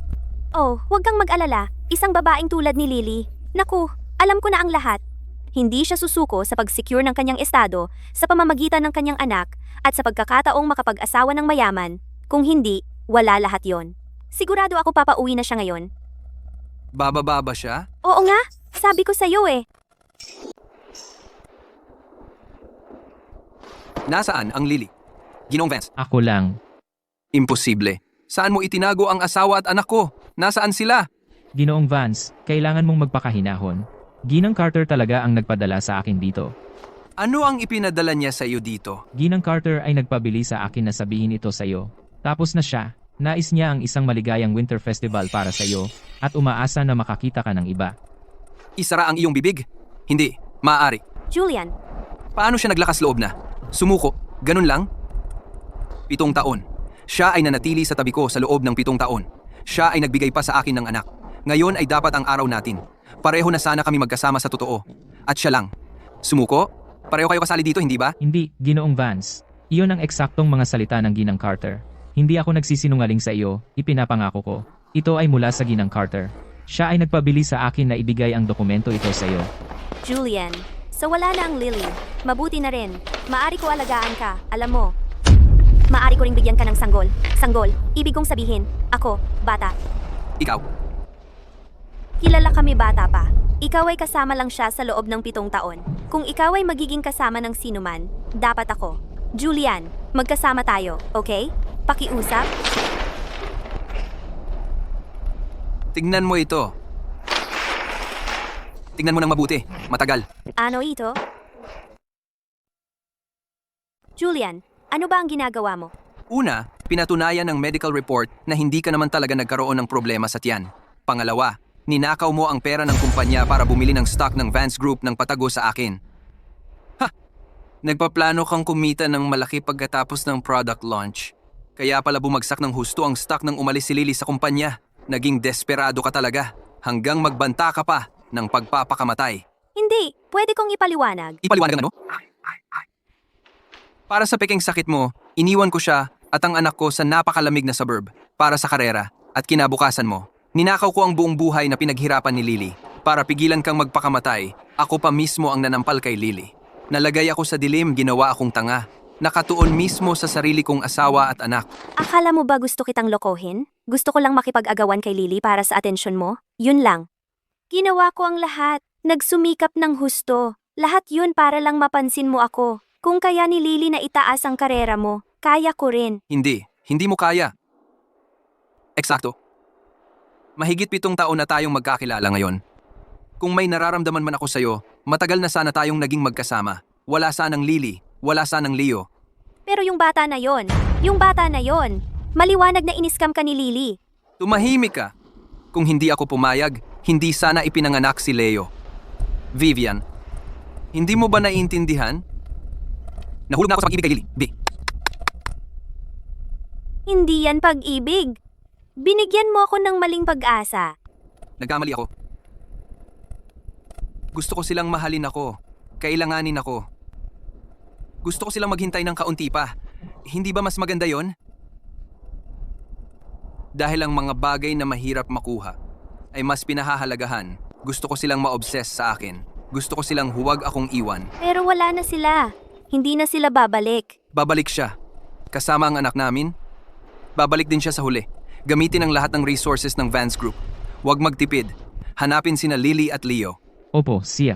[SPEAKER 7] Oh, huwag kang mag-alala. Isang babaeng tulad ni Lily. Naku, alam ko na ang lahat. Hindi siya susuko sa pag-secure ng kanyang estado sa pamamagitan ng kanyang anak at sa pagkakataong makapag-asawa ng mayaman. Kung hindi, wala lahat yon. Sigurado ako papauwi na siya ngayon.
[SPEAKER 3] Bababa ba siya?
[SPEAKER 7] Oo nga, sabi ko sa'yo eh.
[SPEAKER 3] Nasaan ang Lily? Ginoong Vance?
[SPEAKER 5] Ako lang.
[SPEAKER 3] Imposible. Saan mo itinago ang asawa at anak ko? Nasaan sila?
[SPEAKER 5] Ginoong Vance, kailangan mong magpakahinahon. Ginang Carter talaga ang nagpadala sa akin dito.
[SPEAKER 3] Ano ang ipinadala niya sa iyo dito?
[SPEAKER 5] Ginang Carter ay nagpabili sa akin na sabihin ito sa iyo. Tapos na siya, nais niya ang isang maligayang winter festival para sa iyo, at umaasa na makakita ka ng iba.
[SPEAKER 3] Isara ang iyong bibig? Hindi, maaari.
[SPEAKER 7] Julian,
[SPEAKER 3] Paano siya naglakas loob na? Sumuko, ganun lang? 7 taon. Siya ay nanatili sa tabi ko sa loob ng 7 taon. Siya ay nagbigay pa sa akin ng anak. Ngayon ay dapat ang araw natin. Pareho na sana kami magkasama sa totoo. At siya lang. Sumuko? Pareho kayo kasali dito, hindi ba?
[SPEAKER 5] Hindi, Ginoong Vance. Iyon ang eksaktong mga salita ng Ginang Carter. Hindi ako nagsisinungaling sa iyo, ipinapangako ko. Ito ay mula sa Ginang Carter. Siya ay nagpabili sa akin na ibigay ang dokumento ito sa iyo.
[SPEAKER 7] Julian. So wala na ang Lily. Mabuti na rin. Maari ko alagaan ka, alam mo. Maari ko ring bigyan ka ng sanggol. Sanggol, ibig kong sabihin, ako, bata.
[SPEAKER 3] Ikaw.
[SPEAKER 7] Kilala kami bata pa. Ikaw ay kasama lang siya sa loob ng 7 taon. Kung ikaw ay magiging kasama ng sinuman, dapat ako. Julian, magkasama tayo, okay? Pakiusap?
[SPEAKER 3] Tignan mo ito. Tignan mo ng mabuti. Matagal.
[SPEAKER 7] Ano ito? Julian, ano ba ang ginagawa mo?
[SPEAKER 3] Una, pinatunayan ng medical report na hindi ka naman talaga nagkaroon ng problema sa tiyan. Pangalawa, ninakaw mo ang pera ng kumpanya para bumili ng stock ng Vance Group ng patago sa akin. Ha! Nagpaplano kang kumita ng malaki pagkatapos ng product launch. Kaya pala bumagsak ng husto ang stock nang umalis si Lily sa kumpanya. Naging desperado ka talaga hanggang magbanta ka pa ng pagpapakamatay.
[SPEAKER 7] Hindi, pwede kong ipaliwanag.
[SPEAKER 3] Ipaliwanag ano? Para sa peking sakit mo, iniwan ko siya at ang anak ko sa napakalamig na suburb para sa karera at kinabukasan mo. Ninakaw ko ang buong buhay na pinaghirapan ni Lily. Para pigilan kang magpakamatay, ako pa mismo ang nanampal kay Lily. Nalagay ako sa dilim, ginawa akong tanga. Nakatuon mismo sa sarili kong asawa at anak.
[SPEAKER 7] Akala mo ba gusto kitang lokohin? Gusto ko lang makipag-agawan kay Lily para sa atensyon mo? Yun lang. Ginawa ko ang lahat. Nagsumikap ng husto. Lahat yun para lang mapansin mo ako. Kung kaya ni Lily na itaas ang karera mo, kaya ko rin.
[SPEAKER 3] Hindi mo kaya. Eksakto. Mahigit 7 taon na tayong magkakilala ngayon. Kung may nararamdaman man ako sa'yo, matagal na sana tayong naging magkasama. Wala sanang Lily, wala sanang Leo.
[SPEAKER 7] Pero yung bata na yon, maliwanag na iniskam ka ni Lily.
[SPEAKER 3] Tumahimik ka. Kung hindi ako pumayag, hindi sana ipinanganak si Leo. Vivian, hindi mo ba naiintindihan? Nahulog na ako sa pag-ibig kay Lily.
[SPEAKER 7] Hindi yan pag-ibig. Binigyan mo ako ng maling pag-asa.
[SPEAKER 3] Nagkamali ako. Gusto ko silang mahalin ako. Kailanganin ako. Gusto ko silang maghintay ng kaunti pa. Hindi ba mas maganda yon? Dahil ang mga bagay na mahirap makuha ay mas pinahahalagahan. Gusto ko silang ma-obsess sa akin. Gusto ko silang huwag akong iwan.
[SPEAKER 7] Pero wala na sila. Hindi na sila babalik.
[SPEAKER 3] Babalik siya. Kasama ang anak namin. Babalik din siya sa huli. Gamitin ang lahat ng resources ng Vance Group. Huwag magtipid. Hanapin sina Lily at Leo.
[SPEAKER 5] Opo, siya.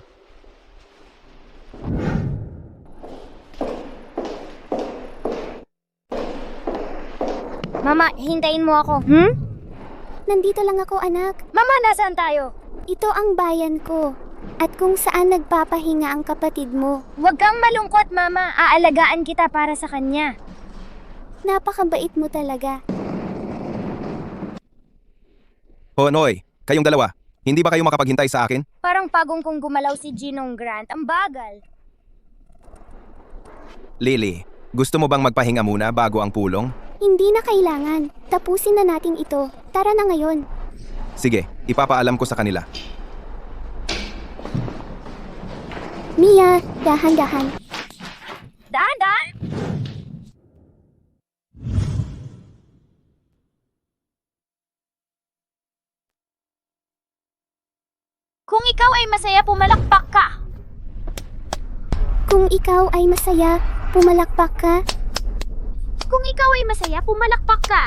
[SPEAKER 2] Mama, hintayin mo ako.
[SPEAKER 1] Nandito lang ako, anak.
[SPEAKER 2] Mama, nasaan tayo?
[SPEAKER 1] Ito ang bayan ko. At kung saan nagpapahinga ang kapatid mo.
[SPEAKER 2] Huwag kang malungkot, Mama. Aalagaan kita para sa kanya.
[SPEAKER 1] Napakabait mo talaga.
[SPEAKER 8] Honoy, kayong dalawa, hindi ba kayo makapaghintay sa akin?
[SPEAKER 2] Parang pagong kong gumalaw si Ginong Grant. Ang bagal.
[SPEAKER 8] Lily, gusto mo bang magpahinga muna bago ang pulong?
[SPEAKER 1] Hindi na kailangan. Tapusin na natin ito. Tara na ngayon.
[SPEAKER 8] Sige, ipapaalam ko sa kanila.
[SPEAKER 1] Mia, dahan-dahan.
[SPEAKER 2] Dahan-dahan! Kung ikaw ay masaya, pumalakpak ka.
[SPEAKER 1] Kung ikaw ay masaya, pumalakpak ka.
[SPEAKER 2] Kung ikaw ay masaya, pumalakpak ka.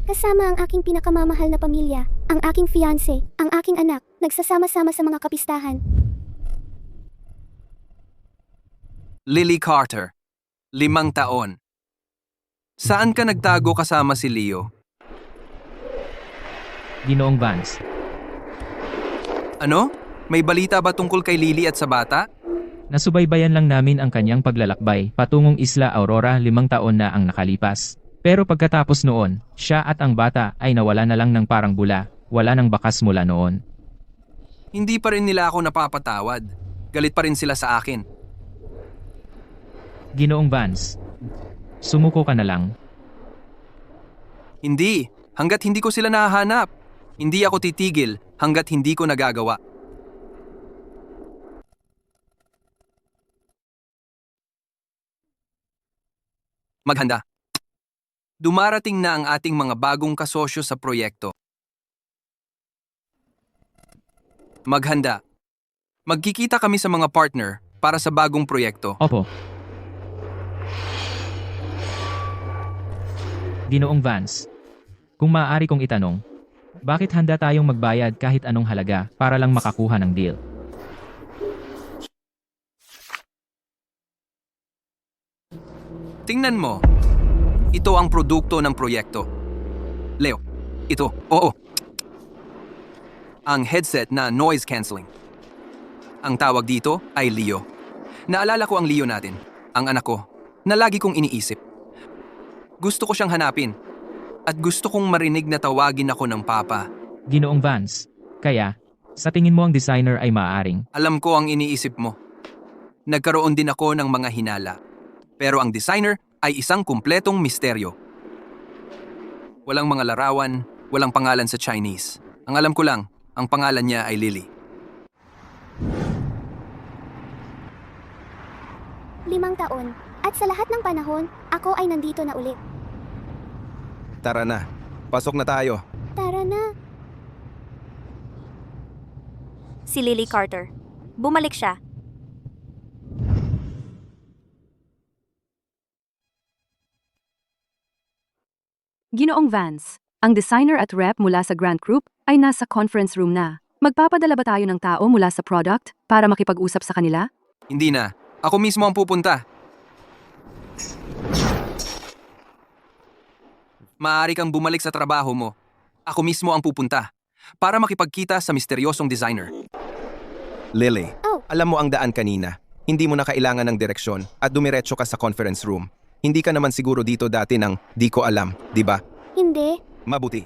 [SPEAKER 1] Kasama ang aking pinakamamahal na pamilya, ang aking fiancé, ang aking anak, nagsasama-sama sa mga kapistahan.
[SPEAKER 3] Lily Carter, 5 taon. Saan ka nagtago kasama si Leo?
[SPEAKER 5] Ginoong Vance.
[SPEAKER 3] Ano? May balita ba tungkol kay Lily at sa bata?
[SPEAKER 5] Nasubaybayan lang namin ang kanyang paglalakbay patungong Isla Aurora 5 taon na ang nakalipas. Pero pagkatapos noon, siya at ang bata ay nawala na lang ng parang bula, wala nang bakas mula noon.
[SPEAKER 3] Hindi pa rin nila ako napapatawad. Galit pa rin sila sa akin.
[SPEAKER 5] Ginoong Vance, sumuko ka na lang.
[SPEAKER 3] Hindi, hanggat hindi ko sila nahahanap. Hindi ako titigil hanggat hindi ko nagagawa. Maghanda. Dumarating na ang ating mga bagong kasosyo sa proyekto. Maghanda. Magkikita kami sa mga partner para sa bagong proyekto.
[SPEAKER 5] Opo. Ginoong Vance, kung maaari kong itanong, bakit handa tayong magbayad kahit anong halaga para lang makakuha ng deal?
[SPEAKER 3] Tingnan mo. Ito ang produkto ng proyekto. Leo, ito, oo. Ang headset na noise cancelling. Ang tawag dito ay Leo. Naalala ko ang Leo natin, ang anak ko, na lagi kong iniisip. Gusto ko siyang hanapin. At gusto kong marinig na tawagin ako ng papa.
[SPEAKER 5] Ginoong Vance, kaya, sa tingin mo ang designer ay maaaring?
[SPEAKER 3] Alam ko ang iniisip mo. Nagkaroon din ako ng mga hinala. Pero ang designer ay isang kumpletong misteryo. Walang mga larawan, walang pangalan sa Chinese. Ang alam ko lang, ang pangalan niya ay Lily.
[SPEAKER 1] 5 taon. At sa lahat ng panahon, ako ay nandito na ulit.
[SPEAKER 8] Tara na. Pasok na tayo.
[SPEAKER 1] Tara na.
[SPEAKER 7] Si Lily Carter. Bumalik siya.
[SPEAKER 4] Ginoong Vance, ang designer at rep mula sa Grant Group ay nasa conference room na. Magpapadala ba tayo ng tao mula sa product para makipag-usap sa kanila?
[SPEAKER 3] Hindi na. Ako mismo ang pupunta. Maaari kang bumalik sa trabaho mo. Ako mismo ang pupunta para makipagkita sa misteryosong designer.
[SPEAKER 8] Lily,
[SPEAKER 1] Oh.
[SPEAKER 8] alam mo ang daan kanina. Hindi mo na kailangan ng direksyon at dumiretso ka sa conference room. Hindi ka naman siguro dito dati ng di ko alam, di ba?
[SPEAKER 1] Hindi.
[SPEAKER 8] Mabuti.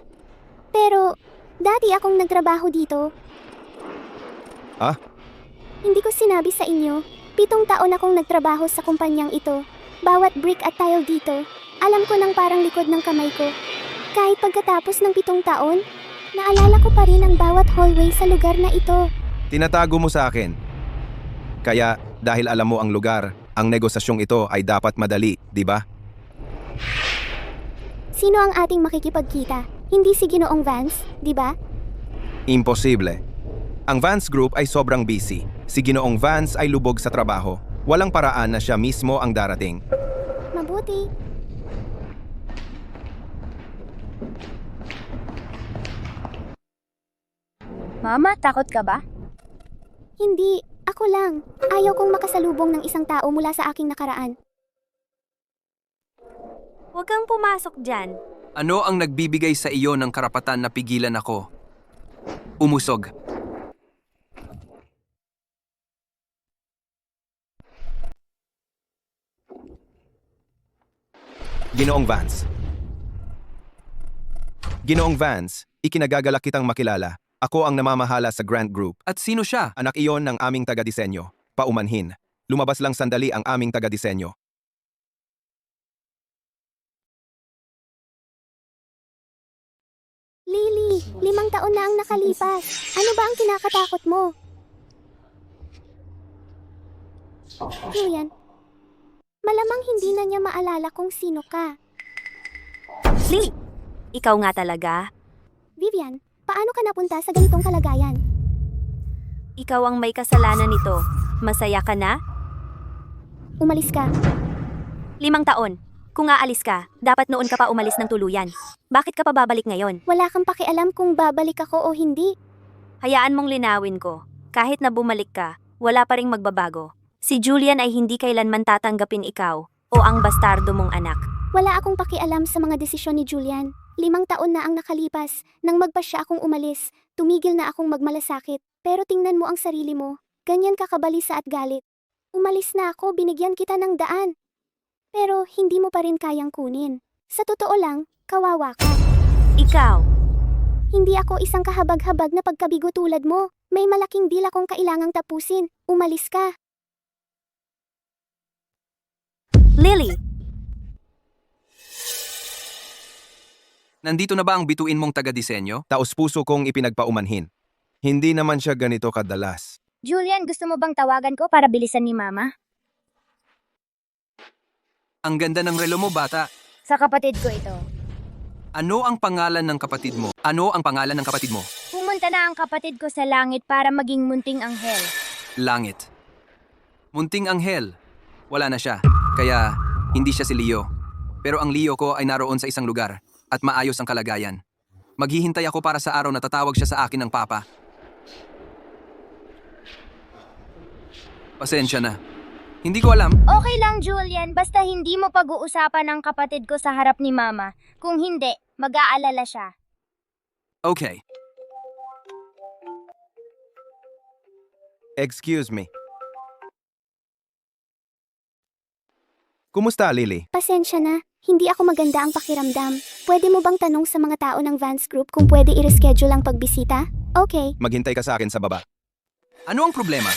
[SPEAKER 1] Pero, dati akong nagtrabaho dito.
[SPEAKER 8] Ah?
[SPEAKER 1] Hindi ko sinabi sa inyo. 7 taon akong nagtrabaho sa kumpanyang ito. Bawat brick at tile dito, alam ko ng parang likod ng kamay ko. Kahit pagkatapos ng 7 taon, naalala ko pa rin ang bawat hallway sa lugar na ito.
[SPEAKER 8] Tinatago mo sa akin. Kaya, dahil alam mo ang lugar, ang negosasyong ito ay dapat madali, di ba?
[SPEAKER 1] Sino ang ating makikipagkita? Hindi si Ginoong Vance, di ba?
[SPEAKER 8] Imposible. Ang Vance Group ay sobrang busy. Si Ginoong Vance ay lubog sa trabaho. Walang paraan na siya mismo ang darating.
[SPEAKER 1] Mabuti.
[SPEAKER 2] Mama, takot ka ba?
[SPEAKER 1] Hindi, ako lang. Ayaw kong makasalubong ng isang tao mula sa aking nakaraan.
[SPEAKER 7] Huwag kang pumasok dyan.
[SPEAKER 3] Ano ang nagbibigay sa iyo ng karapatan na pigilan ako? Umusog.
[SPEAKER 8] Ginoong Vance. Ginoong Vance, ikinagagalak kitang makilala. Ako ang namamahala sa Grant Group.
[SPEAKER 3] At sino siya?
[SPEAKER 8] Anak iyon ng aming taga-disenyo. Paumanhin. Lumabas lang sandali ang aming taga-disenyo.
[SPEAKER 1] Lily, 5 taon na ang nakalipas. Ano ba ang kinakatakot mo? Julian, malamang hindi na niya maalala kung sino ka.
[SPEAKER 7] Lily, ikaw nga talaga.
[SPEAKER 1] Vivian, paano ka napunta sa ganitong kalagayan?
[SPEAKER 7] Ikaw ang may kasalanan nito. Masaya ka na?
[SPEAKER 1] Umalis ka.
[SPEAKER 7] 5 taon. Kung aalis ka, dapat noon ka pa umalis ng tuluyan. Bakit ka pa babalik ngayon?
[SPEAKER 1] Wala kang pakialam kung babalik ako o hindi.
[SPEAKER 7] Hayaan mong linawin ko. Kahit na bumalik ka, wala pa ring magbabago. Si Julian ay hindi kailanman tatanggapin ikaw o ang bastardo mong anak.
[SPEAKER 1] Wala akong pakialam sa mga desisyon ni Julian. 5 taon na ang nakalipas. Nang magpasya akong umalis, tumigil na akong magmalasakit. Pero tingnan mo ang sarili mo. Ganyan ka kabalisa at galit. Umalis na ako, binigyan kita ng daan. Pero hindi mo pa rin kayang kunin. Sa totoo lang, kawawa ka.
[SPEAKER 7] Ikaw,
[SPEAKER 1] Hindi ako isang kahabag-habag na pagkabigo tulad mo. May malaking deal akong kailangang tapusin. Umalis ka.
[SPEAKER 7] Lily,
[SPEAKER 3] Nandito na ba ang bituin mong taga-disenyo?
[SPEAKER 8] Taos-puso kong ipinagpaumanhin. Hindi naman siya ganito kadalas.
[SPEAKER 2] Julian, gusto mo bang tawagan ko para bilisan ni Mama?
[SPEAKER 3] Ang ganda ng relo mo, bata.
[SPEAKER 2] Sa kapatid ko ito.
[SPEAKER 3] Ano ang pangalan ng kapatid mo? Ano ang pangalan ng kapatid mo?
[SPEAKER 2] Pumunta na ang kapatid ko sa langit para maging munting anghel.
[SPEAKER 3] Langit. Munting anghel. Wala na siya. Kaya, hindi siya si Leo. Pero ang Leo ko ay naroon sa isang lugar at maayos ang kalagayan. Maghihintay ako para sa araw na tatawag siya sa akin ng papa. Pasensya na. Hindi ko alam.
[SPEAKER 2] Okay lang, Julian, basta hindi mo pag-uusapan ang kapatid ko sa harap ni Mama. Kung hindi, mag-aalala siya.
[SPEAKER 3] Okay.
[SPEAKER 8] Excuse me. Kumusta, Lily?
[SPEAKER 1] Pasensya na, hindi ako maganda ang pakiramdam. Pwede mo bang tanong sa mga tao ng Vance Group kung pwede i-reschedule ang pagbisita? Okay.
[SPEAKER 8] Maghintay ka sa akin sa baba.
[SPEAKER 3] Ano ang problema?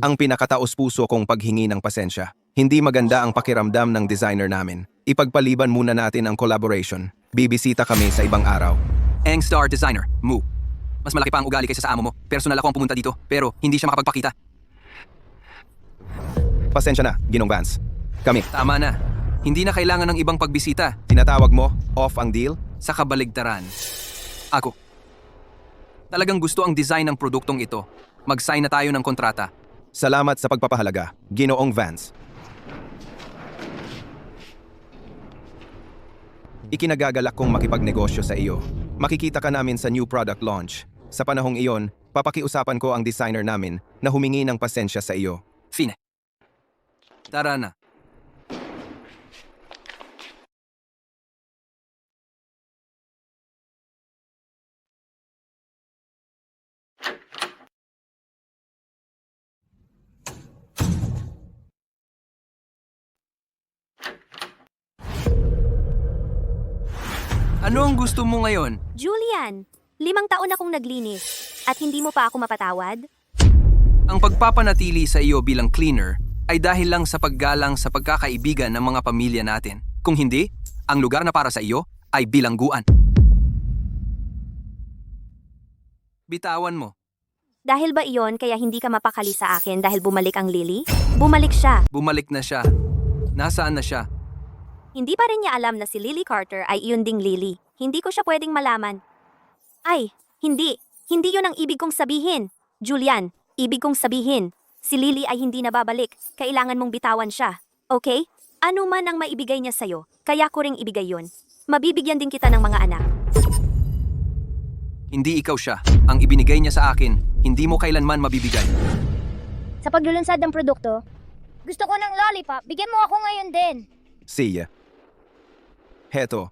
[SPEAKER 8] Ang pinakataos-puso kong paghingi ng pasensya. Hindi maganda ang pakiramdam ng designer namin. Ipagpaliban muna natin ang collaboration. Bibisita kami sa ibang araw.
[SPEAKER 3] Ang star designer, Mu. Mas malaki pa ang ugali kaysa sa amo mo. Personal ako ang pumunta dito, pero hindi siya makapagpakita.
[SPEAKER 8] Pasensya na, Ginong Vance. Kami.
[SPEAKER 3] Tama na. Hindi na kailangan ng ibang pagbisita.
[SPEAKER 8] Tinatawag mo, off ang deal?
[SPEAKER 3] Sa kabaligtaran. Ako. Talagang gusto ang design ng produktong ito. Mag-sign na tayo ng kontrata.
[SPEAKER 8] Salamat sa pagpapahalaga, Ginoong Vance. Ikinagagalak kong makipagnegosyo sa iyo. Makikita ka namin sa new product launch. Sa panahong iyon, papakiusapan ko ang designer namin na humingi ng pasensya sa iyo.
[SPEAKER 3] Fine. Tara na. Ano ang gusto mo ngayon?
[SPEAKER 7] Julian, 5 taon akong naglinis at hindi mo pa ako mapatawad?
[SPEAKER 3] Ang pagpapanatili sa iyo bilang cleaner ay dahil lang sa paggalang sa pagkakaibigan ng mga pamilya natin. Kung hindi, ang lugar na para sa iyo ay bilangguan. Bitawan mo.
[SPEAKER 7] Dahil ba iyon kaya hindi ka mapakali sa akin dahil bumalik ang Lily? Bumalik siya.
[SPEAKER 3] Bumalik na siya. Nasaan na siya?
[SPEAKER 7] Hindi pa rin niya alam na si Lily Carter ay iyon ding Lily. Hindi ko siya pwedeng malaman. Ay, hindi. Hindi yun ang ibig kong sabihin. Julian, ibig kong sabihin. Si Lily ay hindi na babalik. Kailangan mong bitawan siya. Okay? Ano man ang maibigay niya sa'yo, kaya ko ring ibigay yun. Mabibigyan din kita ng mga anak.
[SPEAKER 3] Hindi ikaw siya. Ang ibinigay niya sa akin, hindi mo kailanman mabibigay.
[SPEAKER 2] Sa paglulunsad ng produkto, gusto ko ng lollipop. Bigyan mo ako ngayon din.
[SPEAKER 8] See ya. Heto,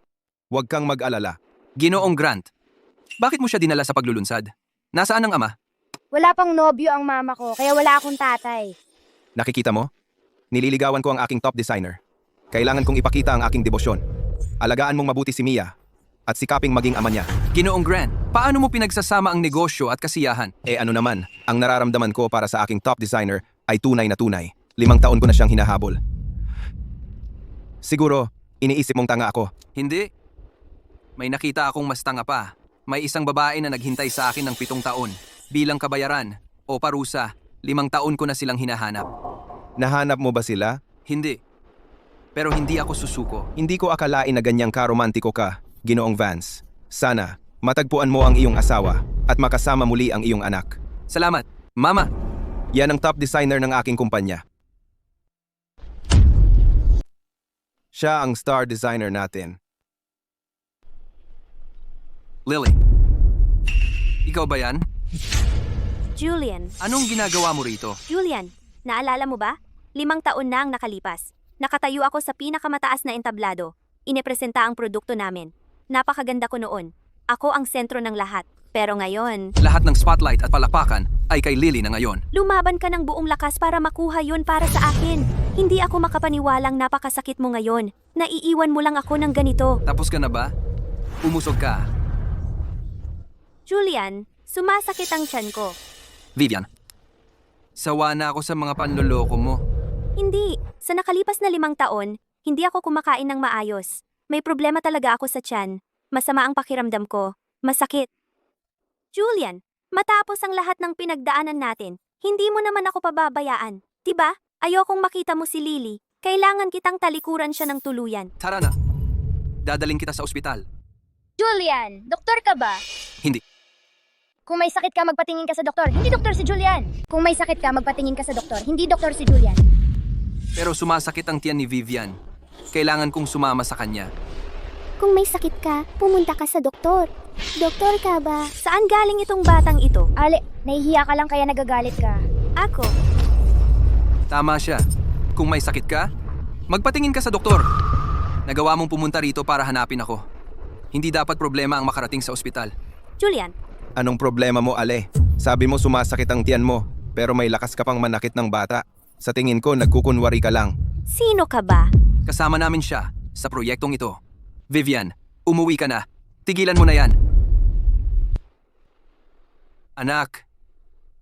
[SPEAKER 8] huwag kang mag-alala.
[SPEAKER 3] Ginoong Grant, bakit mo siya dinala sa paglulunsad? Nasaan ang ama?
[SPEAKER 2] Wala pang nobyo ang mama ko, kaya wala akong tatay.
[SPEAKER 8] Nakikita mo? Nililigawan ko ang aking top designer. Kailangan kong ipakita ang aking debosyon. Alagaan mong mabuti si Mia at sikaping maging ama niya.
[SPEAKER 3] Ginoong Grant, paano mo pinagsasama ang negosyo at kasiyahan?
[SPEAKER 8] Ano naman, ang nararamdaman ko para sa aking top designer ay tunay na tunay. 5 taon ko na siyang hinahabol. Siguro, iniisip mong tanga ako.
[SPEAKER 3] Hindi. May nakita akong mas tanga pa. May isang babae na naghintay sa akin ng 7 taon. Bilang kabayaran o parusa, 5 taon ko na silang hinahanap.
[SPEAKER 8] Nahanap mo ba sila?
[SPEAKER 3] Hindi. Pero hindi ako susuko.
[SPEAKER 8] Hindi ko akalain na ganyang karomantiko ka, Ginoong Vance. Sana, matagpuan mo ang iyong asawa at makasama muli ang iyong anak.
[SPEAKER 3] Salamat, Mama.
[SPEAKER 8] Yan ang top designer ng aking kumpanya. Siya ang star designer natin.
[SPEAKER 3] Lily. Ikaw ba yan?
[SPEAKER 7] Julian,
[SPEAKER 3] Anong ginagawa mo rito?
[SPEAKER 7] Julian, naalala mo ba? 5 taon na ang nakalipas. Nakatayo ako sa pinakamataas na entablado. Inepresenta ang produkto namin. Napakaganda ko noon. Ako ang sentro ng lahat. Pero ngayon,
[SPEAKER 3] Lahat ng spotlight at palakpakan ay kay Lily na ngayon.
[SPEAKER 7] lumaban ka ng buong lakas para makuha yun para sa akin. Hindi ako makapaniwalang napakasakit mo ngayon. Naiiwan mo lang ako ng ganito.
[SPEAKER 3] Tapos ka na ba? Umusog ka.
[SPEAKER 7] Julian, sumasakit ang tiyan ko.
[SPEAKER 3] Vivian, sawa na ako sa mga panloloko mo.
[SPEAKER 7] Hindi. Sa nakalipas na 5 taon, hindi ako kumakain ng maayos. May problema talaga ako sa tiyan. Masama ang pakiramdam ko. Masakit. Julian, matapos ang lahat ng pinagdaanan natin, hindi mo naman ako pababayaan. Diba? Ayokong makita mo si Lily. Kailangan kitang talikuran siya ng tuluyan.
[SPEAKER 3] Tara na. Dadaling kita sa ospital.
[SPEAKER 2] Julian, doktor ka ba?
[SPEAKER 3] Hindi.
[SPEAKER 2] Kung may sakit ka, magpatingin ka sa doktor. Hindi doktor si Julian. Kung may sakit ka, magpatingin ka sa doktor. Hindi doktor si Julian.
[SPEAKER 3] Pero sumasakit ang tiyan ni Vivian. Kailangan kong sumama sa kanya.
[SPEAKER 1] Kung may sakit ka, pumunta ka sa doktor. Doktor ka ba?
[SPEAKER 7] Saan galing itong batang ito?
[SPEAKER 2] Ale, nahihiya ka lang kaya nagagalit ka.
[SPEAKER 7] Ako.
[SPEAKER 3] Tama siya. Kung may sakit ka, magpatingin ka sa doktor. Nagawa mong pumunta rito para hanapin ako. Hindi dapat problema ang makarating sa ospital.
[SPEAKER 7] Julian,
[SPEAKER 8] Anong problema mo, Ale? Sabi mo sumasakit ang tiyan mo, pero may lakas ka pang manakit ng bata. Sa tingin ko, nagkukunwari ka lang.
[SPEAKER 7] sino ka ba?
[SPEAKER 3] Kasama namin siya sa proyektong ito. Vivian, umuwi ka na. Tigilan mo na yan. Anak,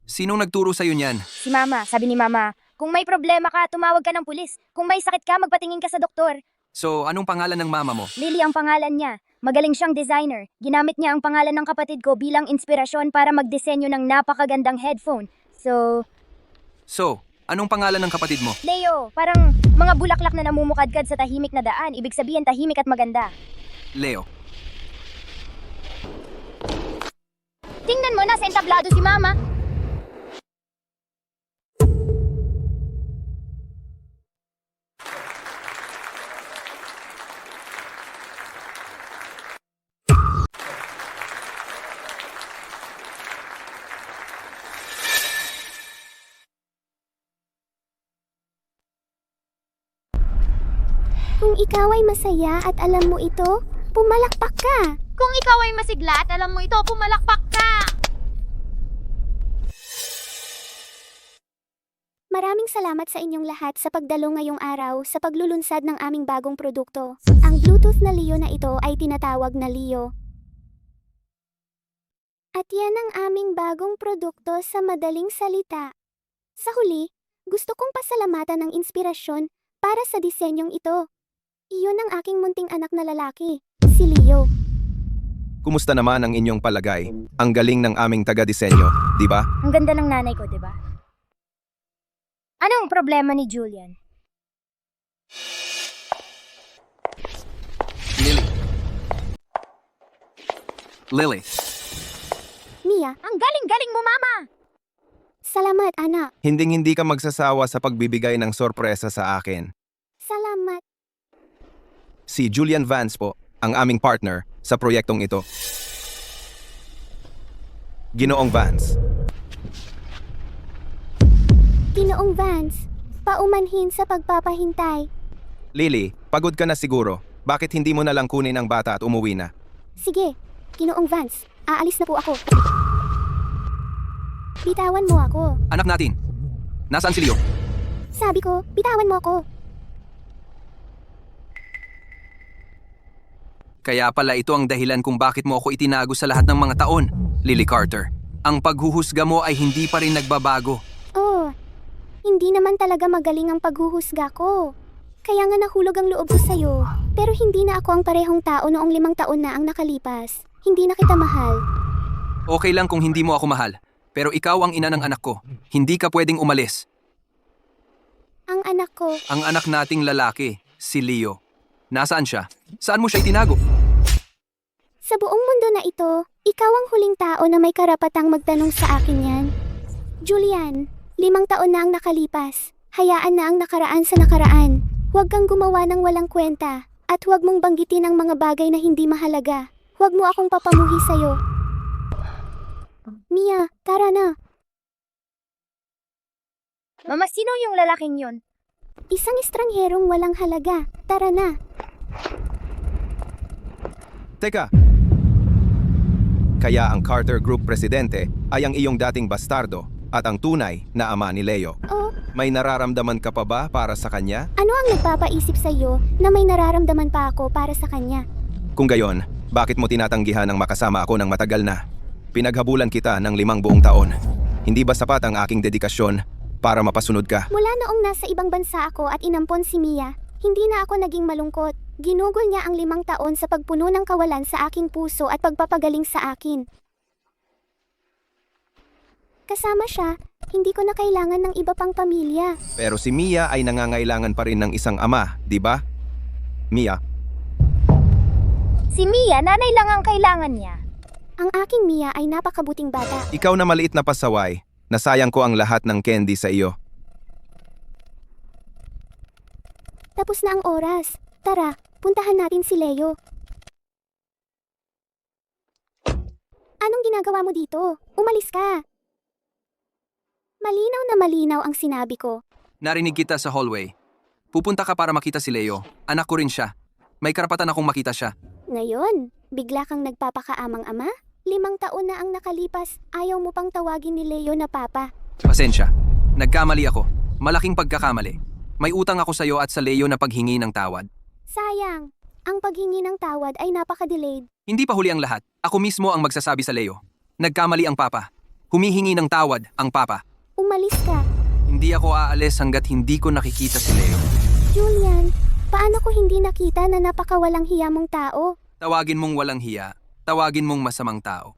[SPEAKER 3] sinong nagturo sa'yo niyan?
[SPEAKER 2] Si Mama, sabi ni Mama, kung may problema ka, tumawag ka ng pulis. Kung may sakit ka, magpatingin ka sa doktor.
[SPEAKER 3] So, anong pangalan ng mama mo?
[SPEAKER 2] Lily ang pangalan niya. Magaling siyang designer. Ginamit niya ang pangalan ng kapatid ko bilang inspirasyon para magdisenyo ng napakagandang headphone.
[SPEAKER 3] So, anong pangalan ng kapatid mo?
[SPEAKER 2] Leo, parang mga bulaklak na namumukadkad sa tahimik na daan. Ibig sabihin tahimik at maganda.
[SPEAKER 3] Leo.
[SPEAKER 2] Tingnan mo, nasa entablado si Mama.
[SPEAKER 1] Kung ikaw ay masaya at alam mo ito, pumalakpak ka.
[SPEAKER 2] Kung ikaw ay masigla at alam mo ito, pumalakpak ka!
[SPEAKER 1] Maraming salamat sa inyong lahat sa pagdalo ngayong araw sa paglulunsad ng aming bagong produkto. Ang Bluetooth na Leo na ito ay tinatawag na Leo. At yan ang aming bagong produkto sa madaling salita. Sa huli, gusto kong pasalamatan ng inspirasyon para sa disenyong ito. Iyon ang aking munting anak na lalaki, si Leo.
[SPEAKER 8] Kumusta naman ang inyong palagay? Ang galing ng aming taga-disenyo, di ba?
[SPEAKER 2] Ang ganda ng nanay ko, di ba? Anong problema ni Julian?
[SPEAKER 3] Lily.
[SPEAKER 1] Mia,
[SPEAKER 2] Ang galing-galing mo, Mama!
[SPEAKER 1] salamat anak.
[SPEAKER 8] Hinding-hindi ka magsasawa sa pagbibigay ng sorpresa sa akin.
[SPEAKER 1] Salamat.
[SPEAKER 8] Si Julian Vance po, ang aming partner sa proyektong ito. Ginoong Vance.
[SPEAKER 1] Ginoong Vance, paumanhin sa pagpapahintay.
[SPEAKER 8] Lily, pagod ka na siguro. Bakit hindi mo na lang kunin ang bata at umuwi na?
[SPEAKER 1] Sige, Ginoong Vance, aalis na po ako. Bitawan mo ako.
[SPEAKER 3] Anak natin. Nasaan si Leo?
[SPEAKER 1] Sabi ko, bitawan mo ako.
[SPEAKER 3] Kaya pala ito ang dahilan kung bakit mo ako itinago sa lahat ng mga taon, Lily Carter. Ang paghuhusga mo ay hindi pa rin nagbabago.
[SPEAKER 1] Oh, hindi naman talaga magaling ang paghuhusga ko. Kaya nga nahulog ang loob ko sa'yo. Pero hindi na ako ang parehong tao noong 5 taon na ang nakalipas. Hindi na kita mahal.
[SPEAKER 3] Okay lang kung hindi mo ako mahal. Pero ikaw ang ina ng anak ko. Hindi ka pwedeng umalis.
[SPEAKER 1] Ang anak ko,
[SPEAKER 3] Ang anak nating lalaki, si Leo. Nasaan siya? Saan mo siya itinago?
[SPEAKER 1] sa buong mundo na ito, ikaw ang huling tao na may karapatang magtanong sa akin yan. Julian, 5 taon na ang nakalipas. Hayaan na ang nakaraan sa nakaraan. Huwag kang gumawa ng walang kwenta. At huwag mong banggitin ang mga bagay na hindi mahalaga. Huwag mo akong papamuhi sa'yo. Mia, tara na.
[SPEAKER 2] Mama, sino yung lalaking yun?
[SPEAKER 1] Isang estrangherong walang halaga. Tara na.
[SPEAKER 8] Teka! Kaya ang Carter Group presidente ay ang iyong dating bastardo at ang tunay na ama ni Leo.
[SPEAKER 1] Oh,
[SPEAKER 8] May nararamdaman ka pa ba para sa kanya?
[SPEAKER 1] ano ang nagpapaisip sa'yo na may nararamdaman pa ako para sa kanya?
[SPEAKER 8] Kung gayon, bakit mo tinatanggihan ang makasama ako ng matagal na? Pinaghabulan kita ng 5 buong taon. Hindi ba sapat ang aking dedikasyon para mapasunod ka?
[SPEAKER 1] Mula noong nasa ibang bansa ako at inampon si Mia, hindi na ako naging malungkot. Ginugol niya ang 5 taon sa pagpuno ng kawalan sa aking puso at pagpapagaling sa akin. Kasama siya, hindi ko na kailangan ng iba pang pamilya.
[SPEAKER 8] Pero si Mia ay nangangailangan pa rin ng isang ama, di ba? Mia,
[SPEAKER 2] Si Mia, nanay lang ang kailangan niya.
[SPEAKER 1] Ang aking Mia ay napakabuting bata.
[SPEAKER 8] ikaw na maliit na pasaway, nasayang ko ang lahat ng candy sa iyo.
[SPEAKER 1] Tapos na ang oras. Tara, puntahan natin si Leo. Anong ginagawa mo dito? Umalis ka. Malinaw na malinaw ang sinabi ko.
[SPEAKER 3] Narinig kita sa hallway. Pupunta ka para makita si Leo. Anak ko rin siya. May karapatan akong makita siya.
[SPEAKER 1] Ngayon, bigla kang nagpapakaamang ama? 5 taon na ang nakalipas, ayaw mo pang tawagin ni Leo na papa.
[SPEAKER 3] Pasensya. Nagkamali ako. Malaking pagkakamali. May utang ako sa iyo at sa Leo na paghingi ng tawad.
[SPEAKER 1] Sayang, ang paghingi ng tawad ay napaka-delayed.
[SPEAKER 3] Hindi pa huli ang lahat. Ako mismo ang magsasabi sa Leo. Nagkamali ang papa. Humihingi ng tawad ang papa.
[SPEAKER 1] Umalis ka.
[SPEAKER 3] Hindi ako aalis hanggat hindi ko nakikita si Leo.
[SPEAKER 1] Julian, paano ko hindi nakita na napakawalang hiya mong tao?
[SPEAKER 3] Tawagin mong walang hiya. Tawagin mong masamang tao.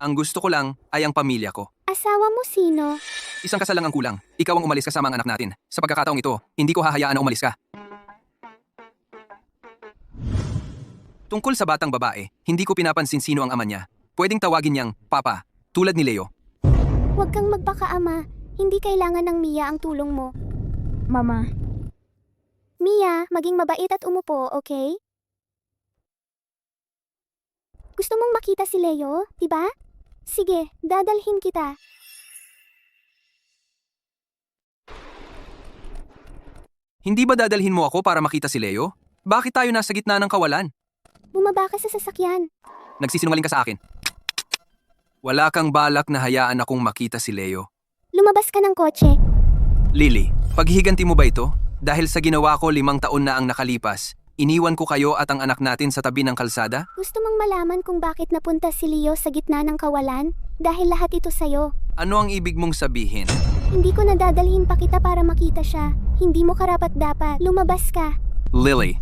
[SPEAKER 3] Ang gusto ko lang ay ang pamilya ko.
[SPEAKER 1] Asawa mo sino?
[SPEAKER 3] Isang kasal lang ang kulang. Ikaw ang umalis kasama ang anak natin. Sa pagkakataong ito, hindi ko hahayaan na umalis ka. Tungkol sa batang babae, hindi ko pinapansin sino ang ama niya. Pwedeng tawagin niyang Papa, tulad ni Leo.
[SPEAKER 1] Huwag kang magpakaama. Hindi kailangan ng Mia ang tulong mo.
[SPEAKER 2] Mama.
[SPEAKER 1] Mia, maging mabait at umupo, okay? Gusto mong makita si Leo, diba? Sige, dadalhin kita.
[SPEAKER 3] Hindi ba dadalhin mo ako para makita si Leo? Bakit tayo nasa gitna ng kawalan?
[SPEAKER 1] Bumaba ka sa sasakyan.
[SPEAKER 3] Nagsisinungaling ka sa akin. Wala kang balak na hayaan akong makita si Leo.
[SPEAKER 1] Lumabas ka ng kotse.
[SPEAKER 3] Lily, paghihiganti mo ba ito? Dahil sa ginawa ko 5 taon na ang nakalipas, iniwan ko kayo at ang anak natin sa tabi ng kalsada?
[SPEAKER 1] Gusto mong malaman kung bakit napunta si Leo sa gitna ng kawalan? Dahil lahat ito sa'yo.
[SPEAKER 3] Ano ang ibig mong sabihin?
[SPEAKER 1] Hindi ko nadadalhin pa kita para makita siya. Hindi mo karapat-dapat. Lumabas ka.
[SPEAKER 3] Lily,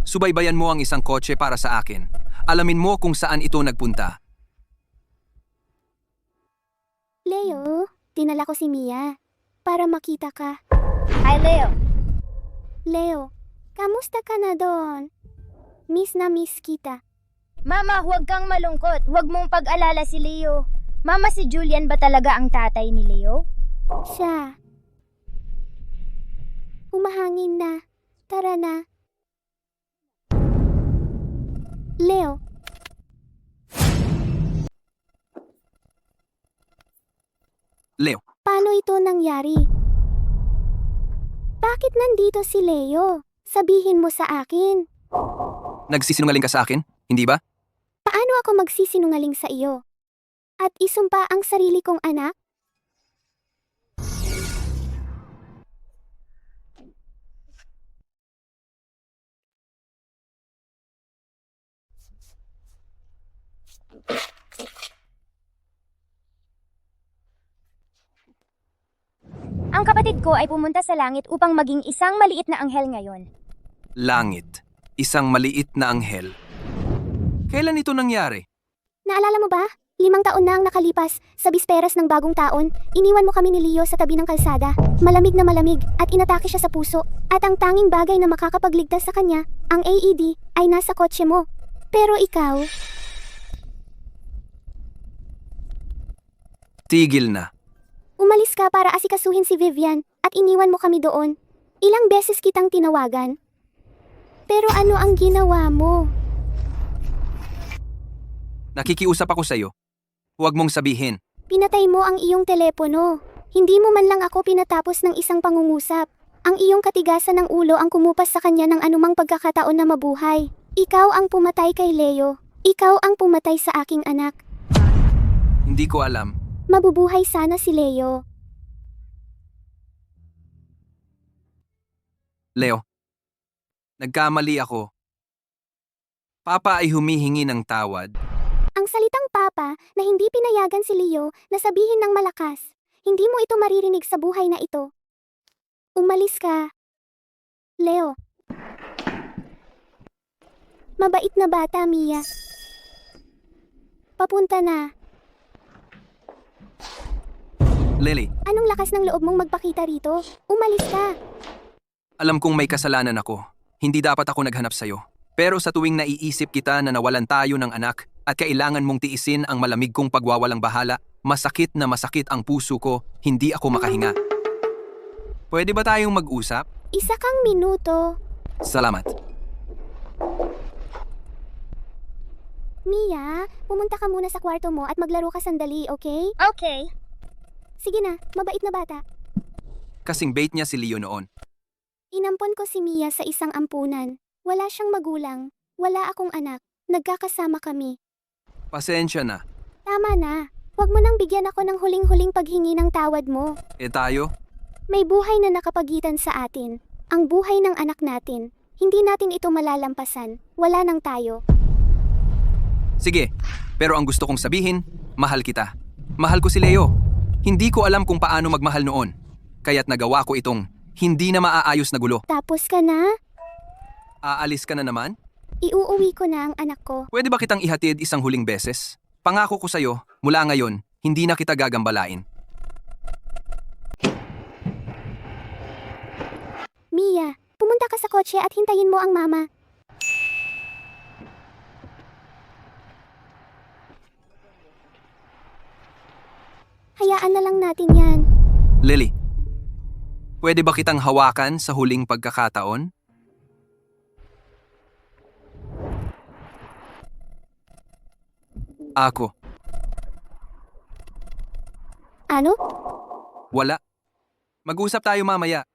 [SPEAKER 3] subaybayan mo ang isang kotse para sa akin. Alamin mo kung saan ito nagpunta.
[SPEAKER 1] Leo, dinala ko si Mia. Para makita ka.
[SPEAKER 2] Hi, Leo.
[SPEAKER 1] Leo, kamusta ka na doon? Miss na miss kita.
[SPEAKER 2] Mama, huwag kang malungkot. Huwag mong pag-alala si Leo. Mama, si Julian ba talaga ang tatay ni Leo?
[SPEAKER 1] Siya. Umahangin na. Tara na. Leo,
[SPEAKER 3] Leo,
[SPEAKER 1] paano ito nangyari? Bakit nandito si Leo? Sabihin mo sa akin.
[SPEAKER 3] nagsisinungaling ka sa akin, hindi ba?
[SPEAKER 1] Paano ako magsisinungaling sa iyo? At isumpa ang sarili kong anak?
[SPEAKER 2] Ang kapatid ko ay pumunta sa langit upang maging isang maliit na anghel ngayon.
[SPEAKER 3] Langit. Isang maliit na anghel. Kailan ito nangyari?
[SPEAKER 1] Naalala mo ba? 5 taon na ang nakalipas, sa bisperas ng bagong taon, iniwan mo kami ni Leo sa tabi ng kalsada. Malamig na malamig, at inatake siya sa puso. At ang tanging bagay na makakapagligtas sa kanya, ang AED, ay nasa kotse mo. Pero ikaw,
[SPEAKER 3] Tigil na.
[SPEAKER 1] umalis ka para asikasuhin si Vivian, at iniwan mo kami doon. Ilang beses kitang tinawagan. Pero ano ang ginawa mo?
[SPEAKER 3] Nakikiusap ako sa iyo. Huwag mong sabihin.
[SPEAKER 1] Pinatay mo ang iyong telepono. Hindi mo man lang ako pinatapos ng isang pangungusap. Ang iyong katigasan ng ulo ang kumupas sa kanya ng anumang pagkakataon na mabuhay. Ikaw ang pumatay kay Leo. Ikaw ang pumatay sa aking anak.
[SPEAKER 3] Hindi ko alam.
[SPEAKER 1] Mabubuhay sana si Leo.
[SPEAKER 3] Leo, nagkamali ako. Papa ay humihingi ng tawad.
[SPEAKER 1] Ang salitang papa na hindi pinayagan si Leo na sabihin ng malakas. Hindi mo ito maririnig sa buhay na ito. Umalis ka. Leo. Mabait na bata, Mia. Papunta na.
[SPEAKER 3] Lily,
[SPEAKER 1] Anong lakas ng loob mong magpakita rito? Umalis ka.
[SPEAKER 3] alam kong may kasalanan ako. Hindi dapat ako naghanap sa'yo. Pero sa tuwing naiisip kita na nawalan tayo ng anak at kailangan mong tiisin ang malamig kong pagwawalang bahala, masakit na masakit ang puso ko, hindi ako makahinga. Pwede ba tayong mag-usap?
[SPEAKER 1] Isa kang minuto.
[SPEAKER 3] Salamat.
[SPEAKER 1] Mia, pumunta ka muna sa kwarto mo at maglaro ka sandali, okay?
[SPEAKER 2] Okay.
[SPEAKER 1] Sige na, mabait na bata.
[SPEAKER 3] Kasing bait niya si Leo noon.
[SPEAKER 1] Inampon ko si Mia sa isang ampunan. Wala siyang magulang. Wala akong anak. Nagkakasama kami.
[SPEAKER 3] Pasensya na.
[SPEAKER 1] Tama na. Huwag mo nang bigyan ako ng huling-huling paghingi ng tawad mo.
[SPEAKER 3] Tayo?
[SPEAKER 1] May buhay na nakapagitan sa atin. Ang buhay ng anak natin. Hindi natin ito malalampasan. Wala nang tayo.
[SPEAKER 3] Sige, pero ang gusto kong sabihin, mahal kita. Mahal ko si Leo. Hindi ko alam kung paano magmahal noon. Kaya't nagawa ko itong hindi na maaayos na gulo.
[SPEAKER 1] Tapos ka na?
[SPEAKER 3] Aalis ka na naman?
[SPEAKER 1] Iuuwi ko na ang anak ko.
[SPEAKER 3] Pwede ba kitang ihatid isang huling beses? Pangako ko sa'yo, mula ngayon, hindi na kita gagambalain.
[SPEAKER 1] Mia, pumunta ka sa kotse at hintayin mo ang mama. Hayaan na lang natin yan.
[SPEAKER 3] Lily, pwede ba kitang hawakan sa huling pagkakataon? Ako,
[SPEAKER 1] Ano?
[SPEAKER 3] wala. Mag-usap tayo mamaya.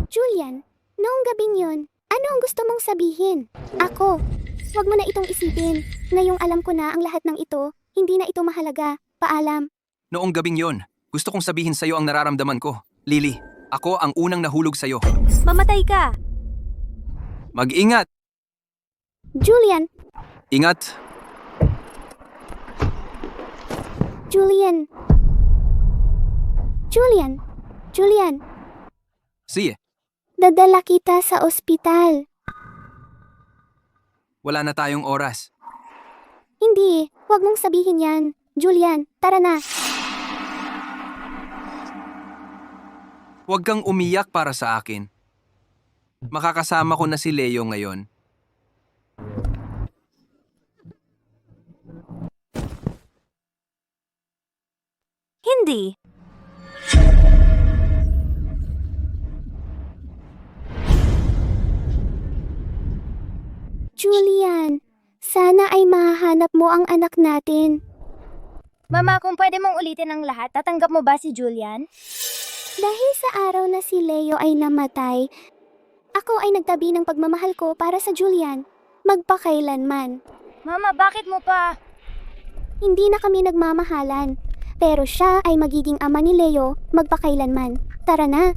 [SPEAKER 1] Julian, noong gabing yon, ano ang gusto mong sabihin? Ako. Huwag mo na itong isipin. Ngayong alam ko na ang lahat ng ito, hindi na ito mahalaga. Paalam.
[SPEAKER 3] Noong gabing yon, gusto kong sabihin sa'yo ang nararamdaman ko. Lily, ako ang unang nahulog sa'yo.
[SPEAKER 7] Mamatay ka!
[SPEAKER 3] Mag-ingat!
[SPEAKER 1] Julian!
[SPEAKER 3] Ingat!
[SPEAKER 1] Julian! Julian! Julian!
[SPEAKER 3] Sige,
[SPEAKER 1] Dadala kita sa ospital.
[SPEAKER 3] wala na tayong oras.
[SPEAKER 1] Hindi, huwag mong sabihin yan. Julian, tara na.
[SPEAKER 3] Huwag kang umiyak para sa akin. Makakasama ko na si Leo ngayon.
[SPEAKER 7] Hindi.
[SPEAKER 1] Julian, sana ay mahahanap mo ang anak natin.
[SPEAKER 2] Mama, kung pwede mong ulitin ang lahat, tatanggap mo ba si Julian?
[SPEAKER 1] Dahil sa araw na si Leo ay namatay, ako ay nagtabi ng pagmamahal ko para sa Julian, magpakailanman.
[SPEAKER 2] Mama, bakit mo pa?
[SPEAKER 1] Hindi na kami nagmamahalan, pero siya ay magiging ama ni Leo, magpakailanman. Tara na.